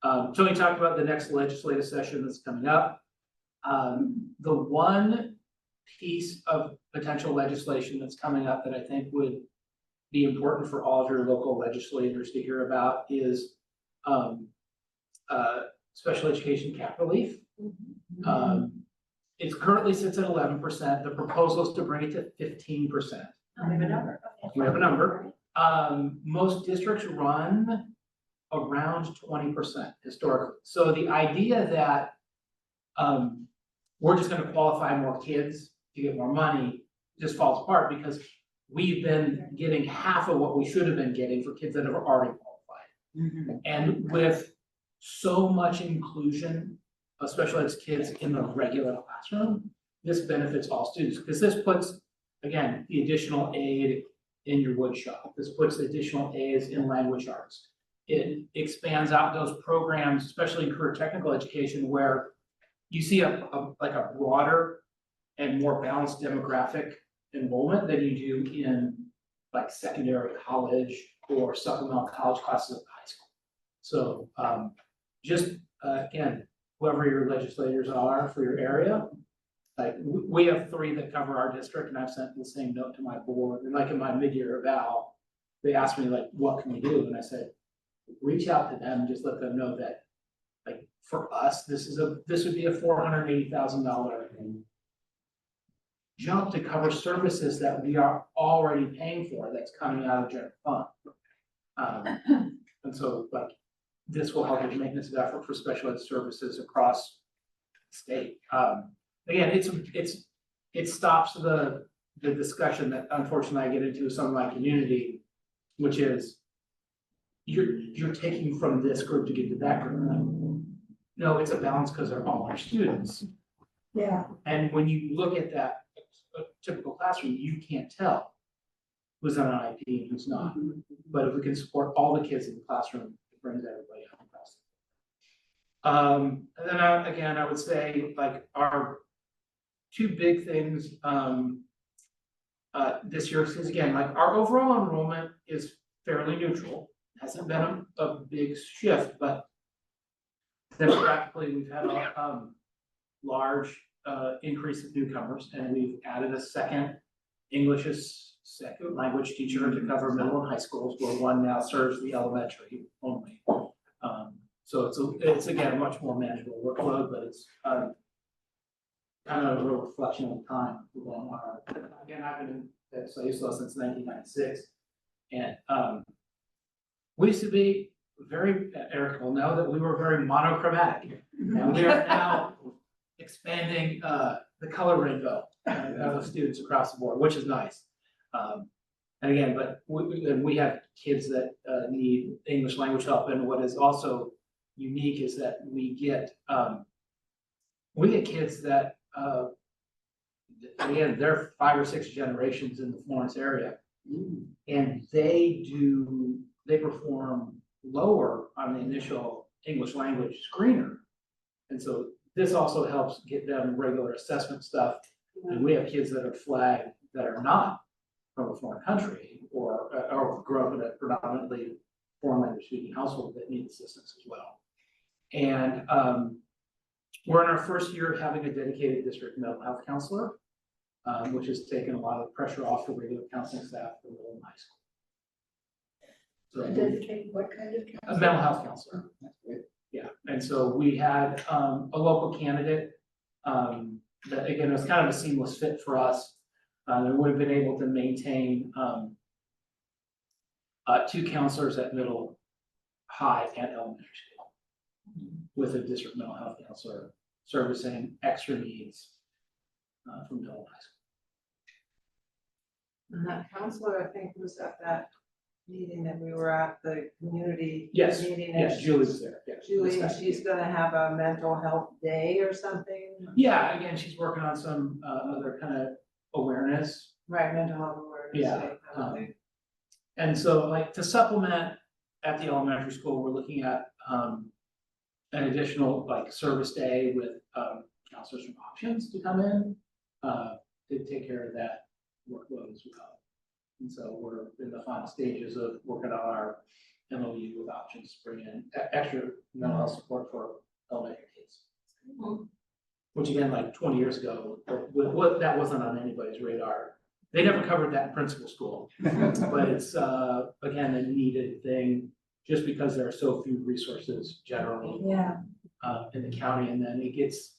Tony talked about the next legislative session that's coming up. The one piece of potential legislation that's coming up that I think would be important for all of your local legislators to hear about is special education cap relief. It currently sits at 11%. The proposal is to bring it to 15%. Oh, we have a number, okay. We have a number. Most districts run around 20% historically. So the idea that we're just gonna qualify more kids to get more money just falls apart because we've been getting half of what we should have been getting for kids that have already qualified. And with so much inclusion of special ed kids in the regular classroom, this benefits all students, because this puts, again, the additional aid in your wood shop. This puts additional aids in language arts. It expands out those programs, especially in career technical education, where you see like a broader and more balanced demographic enrollment than you do in like secondary college or supplemental college classes of high school. So again, whoever your legislators are for your area, like we have 3 that cover our district, and I've sent the same note to my board. And like in my mid-year eval, they asked me like, what can we do? And I said, reach out to them, just let them know that like for us, this would be a $480,000 jump to cover services that we are already paying for that's coming out of general fund. And so like this will help with maintenance of effort for special ed services across the state. Again, it stops the discussion that unfortunately I get into with some of my community, which is you're taking from this group to get to that group. No, it's a balance because they're all our students. Yeah. And when you look at that a typical classroom, you can't tell who's on an IEP and who's not. But if we can support all the kids in the classroom, it brings everybody up across. And then again, I would say like our 2 big things this year is again, like our overall enrollment is fairly neutral. Hasn't been a big shift, but demographically we've had a large increase of newcomers, and we've added a second English as second language teacher to cover middle and high schools, where one now serves the elementary only. So it's again a much more manageable workload, but it's kind of a real reflection of the time. Again, I've been at SIUSLA since 1996, and we used to be very, Eric will know that we were very monochromatic, and we are now expanding the color rainbow of students across the board, which is nice. And again, but we have kids that need English language help, and what is also unique is that we get kids that again, they're 5 or 6 generations in the Florence area, and they perform lower on the initial English language screener, and so this also helps get them regular assessment stuff. And we have kids that are flagged that are not from a foreign country or grew up in a predominantly foreign language speaking household that need assistance as well. And we're in our first year of having a dedicated district mental health counselor, which has taken a lot of pressure off the regular counseling staff for middle and high school. So, Dedicate what kind of a mental health counselor. Yeah, and so we had a local candidate that again was kind of a seamless fit for us. And we've been able to maintain 2 counselors at middle, high, and elementary school with a district mental health counselor servicing extra needs from middle and high school. And that counselor, I think, was at that meeting that we were at, the community Yes, meeting. yes, Julie was there. Yeah, Julie, and she's gonna have a mental health day or something? Yeah, again, she's working on some other kind of awareness. Right, mental health awareness Yeah, day kind of thing. And so like to supplement at the elementary school, we're looking at an additional like service day with counselors from options to come in to take care of that workload as well. And so we're in the final stages of working on our MOU with options to bring in extra mental health support for elementary kids. Which again, like 20 years ago, that wasn't on anybody's radar. They never covered that in principal school, but it's, again, a needed thing, just because there are so few resources generally Yeah, in the county, and then it gets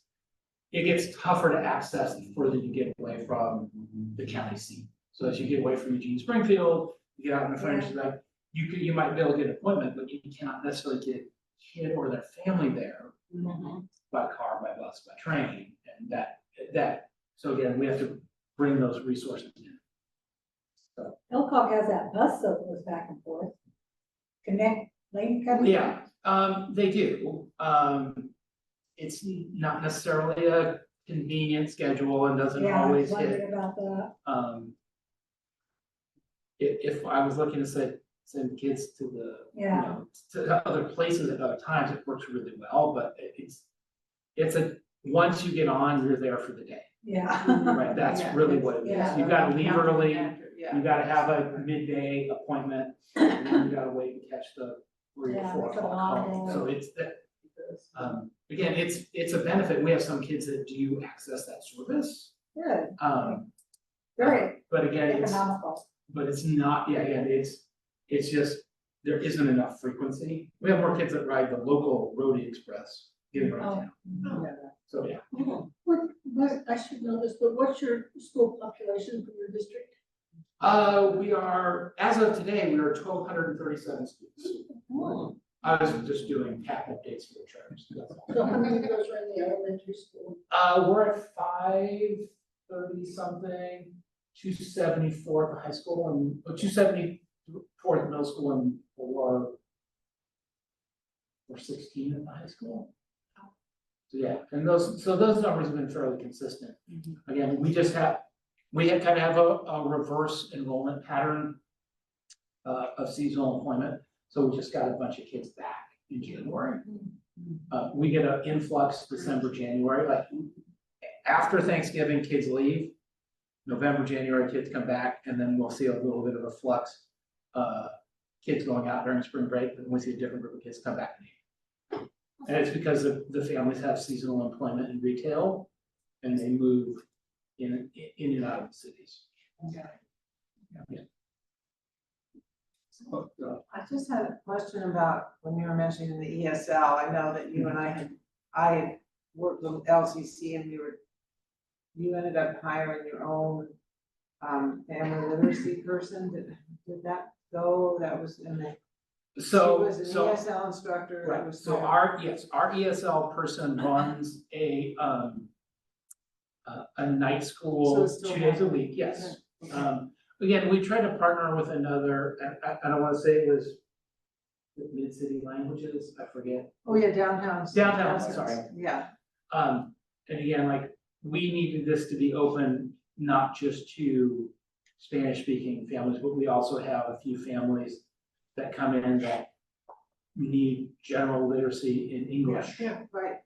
tougher to access the further you get away from the county seat. So as you get away from Eugene Springfield, you get out in the fringe, like, you might be able to get an appointment, but you cannot necessarily get a kid or their family there by car, by bus, by train, and so again, we have to bring those resources in. Elcog has that bus that goes back and forth. Connect, Lane Covey. Yeah, they do. It's not necessarily a convenient schedule and doesn't Yeah, I always wondered hit. about that. If I was looking to send kids to the, you Yeah. know, to other places at other times, it works really well, but it's once you get on, you're there for the day, Yeah. right? That's Yeah, really what it is. yeah. You gotta leave early, Yeah. you gotta have a midday appointment, and then you gotta wait and catch the 3 or Yeah, 4 it's a o'clock long call. day. So it's that, again, it's a benefit. We have some kids that do access that service. Good, very But again, economical. but it's not, yeah, again, it's just, there isn't enough frequency. We have more kids that ride the local Roadie Express getting around town. So, yeah. What, I should know this, but what's your school population for your district? We are, as of today, we are 1,237 students. I was just doing cap updates for the terms. So how many of those are in the elementary school? We're at 530 something, 274 at the high school, and 274 at the middle school, and 416 at the high school. So yeah, and those numbers have been fairly consistent. Again, we kind of have a reverse enrollment pattern of seasonal employment. So we just got a bunch of kids back in January. We get an influx December, January, like after Thanksgiving, kids leave. November, January, kids come back, and then we'll see a little bit of a flux. Kids going out during spring break, and we see a different group of kids come back in April. And it's because the families have seasonal employment in retail, and they move in and out of the cities. Yeah. I just had a question about when you were mentioning the ESL. I know that you and I had worked with LCC, and you ended up hiring your own family literacy person. Did that go? That was in the. She was an ESL instructor. that Right, was so there. our ESL person runs a night So school it's still 2 days a happening. week, yes. Okay. Again, we tried to partner with another, I don't wanna say it was Mid-City Languages, I forget. Oh, yeah, downtown. Downtown, sorry. Yeah. And again, like, we needed this to be open, not just to Spanish-speaking families, but we also have a few families that come in that need general literacy in English. Yeah, right.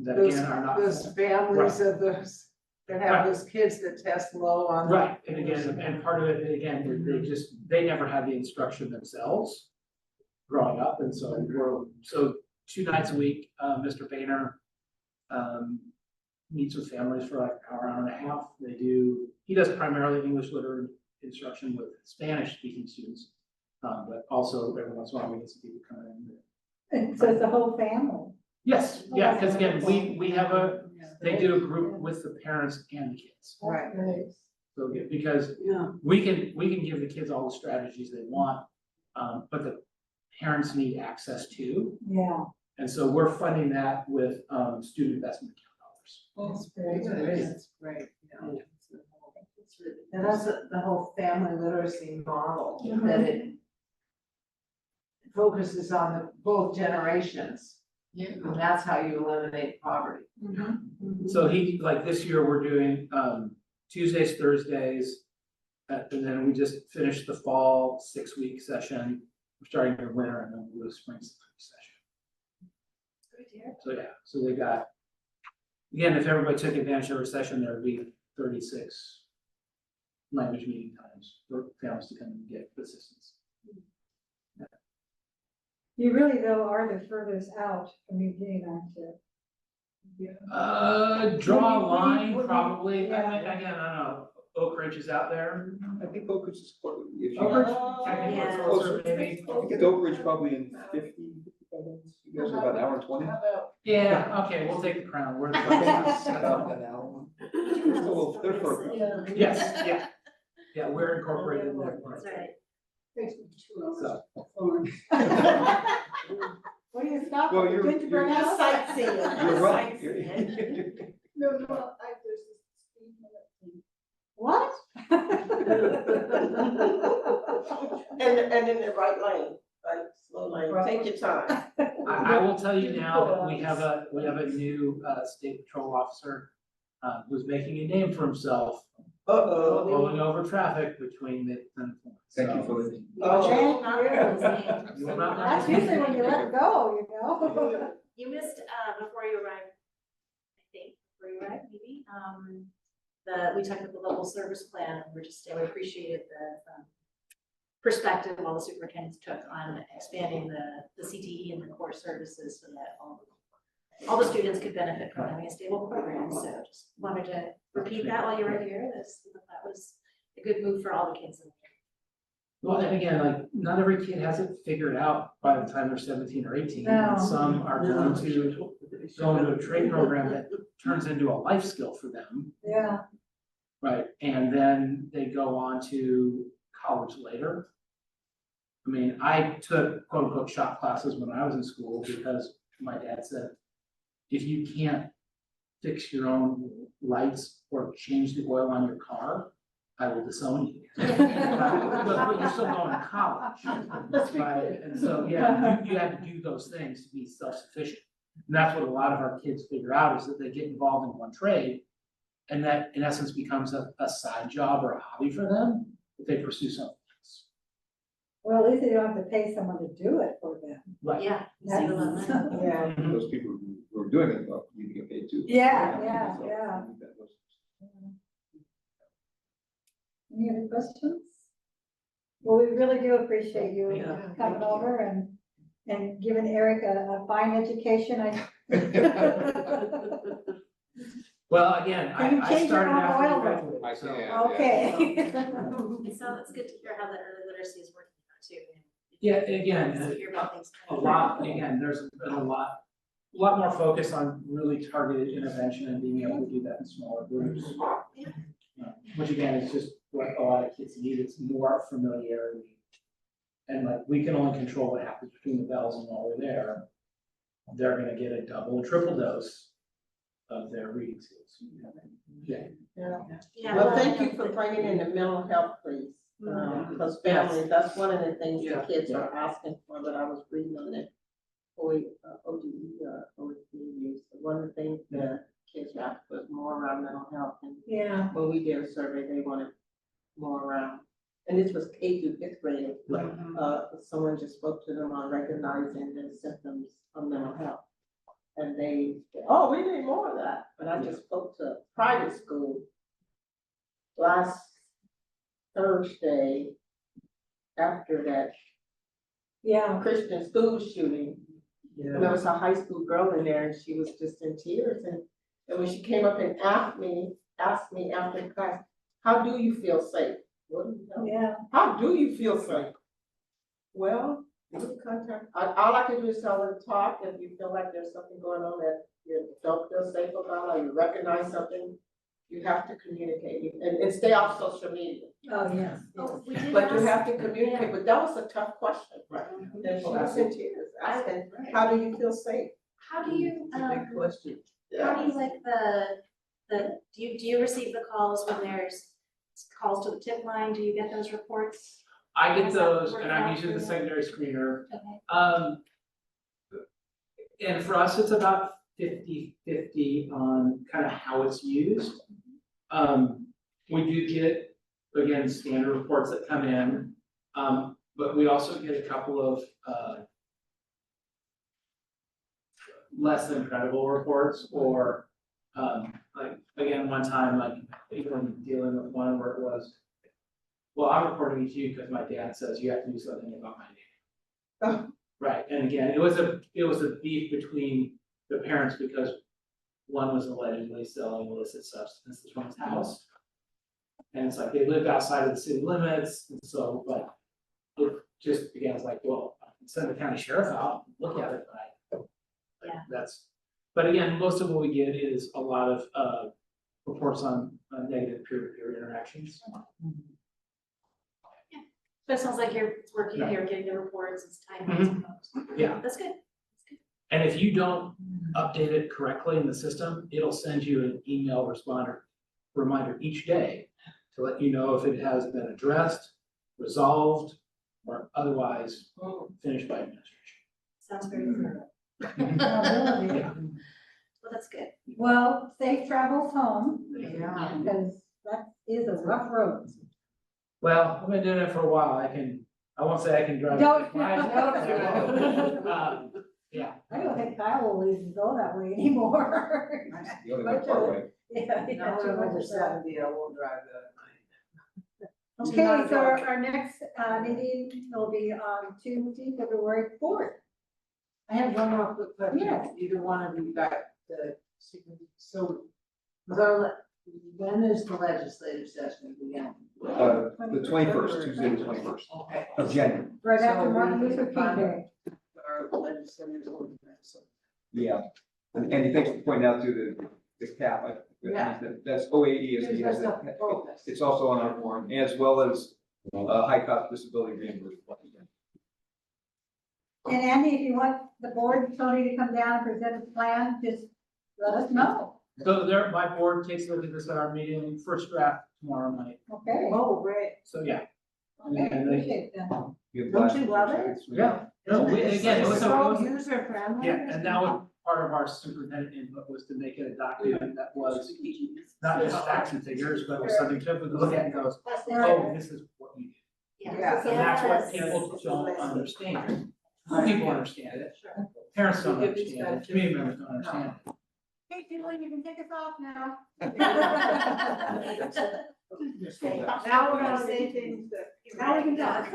That again are not. Those families of those, that have those kids that test low on. Right, and again, and part of it, again, they never had the instruction themselves growing up, and so so 2 nights a week, Mr. Boehner meets with families for like an hour and a half. He does primarily English literature instruction with Spanish-speaking students, but also every once in a while we get some people coming in. And so it's the whole family. Yes, yeah, because again, we have they do a group with the parents and the kids. Right. So, because we can give the kids all the strategies they want, but the parents need access to. Yeah. And so we're funding that with student investment account dollars. That's great. That's great. Yeah. And that's the whole family literacy model, that it focuses on both generations. Yeah. And that's how you eliminate poverty. So like this year, we're doing Tuesdays, Thursdays, and then we just finished the fall 6-week session. We're starting the winter, and then we'll do a spring session. So yeah, so they got, again, if everybody took advantage of our session, there would be 36 language meeting times for families to come and get assistance. You really though are the furthest out from Eugene, aren't you? Draw a Would line, you- probably, yeah. I don't know, Oak Ridge is out there. I think Oak Ridge is, if you. Oak Ridge, Oh, technically yeah. closer, maybe. I think it's Oak Ridge probably in 55 minutes. You guys are about an hour and 20. How about Yeah, okay, we'll take the crown, we're the. About an hour. They're still, they're further. Yes, yeah, yeah, we're incorporated in there. That's right. Takes me 2 hours. So. What do you stop Well, at the you're- gingerbread you're- house? sightseeing? You're right. No, there's this speed limit thing. What? And in the right lane, like slow lane, take your time. I will tell you now that we have a new, state patrol officer, who's making a name for himself, Uh-oh. pulling over traffic between the. Thank you for the. Oh. You will not. That's usually when you let go, you know? You missed, before you arrived, I think, before you arrived, maybe, we talked about the local service plan, and we appreciated the, perspective all the superintendents took on expanding the CTE and the core services so that all the students could benefit from having a stable program, so just wanted to repeat that while you were here, that was a good move for all the kids in here. Well, and again, like, not every kid has it figured out by the time they're 17 or 18. No. And some are going to go into a trade program that turns into a life skill for them, Yeah, right? And then they go on to college later. I mean, I took quote unquote shop classes when I was in school because my dad said, if you can't fix your own lights or change the oil on your car, I will disown you. But you're still going to college, right? And so, yeah, you had to do those things to be self-sufficient. And that's what a lot of our kids figure out is that they get involved in one trade. And that in essence becomes a side job or a hobby for them if they pursue something else. well, at least you don't have to pay someone to do it for them. Right. Yeah. save a lot of money. Yeah. Those people who are doing it, well, you get paid too. Yeah, yeah, So, yeah. I think that was- Any other questions? Well, we really do appreciate you Yeah. coming over and giving Eric a fine education. Well, again, Can you I change your started own after oil we graduated, I so- can. Okay. So it's good to hear how the early literacy is working out too. Yeah, again, To hear about things. a lot, again, there's been a lot more focus on really targeted intervention and being able to do that in smaller groups. Which again is just what a lot of kids need, it's more familiarity. And like, we can only control what happens between the bells, and while we're there, they're gonna get a double or triple dose of their reading skills. Yeah. Yeah. Well, thank you for bringing in the mental health, please. Because families, that's one of the things the Yeah. kids are asking for, that I was reading on it. ODE news. One of the things the kids asked was more around mental health, and Yeah, when we did a survey, they wanted more around. And this was K through 5th grade. Right. Someone just spoke to them on recognizing the symptoms of mental health. And they said, oh, we need more of that. But I just spoke to a private school last Thursday after that yeah. Christian school shooting. And there was a high school girl in there, and she was just in tears. And when she came up and asked me after class, how do you feel safe? What do you tell me? Yeah, How do you feel safe? Well, you contact, all I can do is tell her to talk. If you feel like there's something going on that you don't feel safe about, or you recognize something, you have to communicate and stay off social media. oh, yes. Oh, we did But you ask- have to communicate, but that was a tough question. Right. And she was in tears, asking, how do you feel safe? How do you, question. how do you like do you receive the calls when there's calls to the tip line? Do you get those reports? I get How's that those, work and I'm out usually the for you? secondary screener. Okay. And for us, it's about 50-50 on kind of how it's used. We do get, again, standard reports that come in, but we also get a couple of, less than credible reports, or, like, again, one time, like, even dealing with one where it was, well, I'm reporting it to you because my dad says you have to do something about my neighbor. Right, and again, it was a beef between the parents because one was allegedly selling illicit substances from his house. And it's like they lived outside of the city limits, and so, but it just began as like, well, I can send the county sheriff out, look at it, but Yeah. but again, most of what we get is a lot of reports on negative peer-to-peer interactions. But it sounds like you're working here, getting the reports, it's time. Yeah, That's good. and if you don't update it correctly in the system, it'll send you an email reminder each day to let you know if it has been addressed, resolved, or otherwise finished by administration. Sounds very thorough. Yeah. Well, that's good. Well, safe travels home, Yeah. because that is a rough road. Well, I've been doing it for a while, I won't say I can drive. Don't- Yeah. I don't think Kyle will even go that way anymore. The only one far away. Yeah. No, I'm over 70, I won't drive that night. Okay, so our next meeting will be on Tuesday, February 4th. I have one more quick question. Yes. Either one of you got the, so, when is the legislative session begin? The 21st, Tuesday, the 21st Okay. of January. Right after So Martin we Luther can King find Day. Our legislators will be there, so. Yeah. And Andy, thanks for pointing out to the cap. Yeah. That's OAESD has that. It's also on our form, as well as high cost disability reimbursement. And Andy, if you want the board, Tony, to come down and present a plan, just let us know. So my board takes a look at this at our meeting, first draft tomorrow night, Okay. Oh, great. so yeah. Okay, And they- appreciate that. Don't you love it? Yeah, no, again, it was So user friendly. yeah, and that was part of our superintendent input was to make it a document that was not just facts and figures, but was something to look at and goes, oh, this is what you do. Yeah. And that's what Yes. people don't understand. Some people understand it, parents don't understand it, community members don't understand it. Hey, Julie, you can take us off now. Now we're gonna say things that. Now we can talk.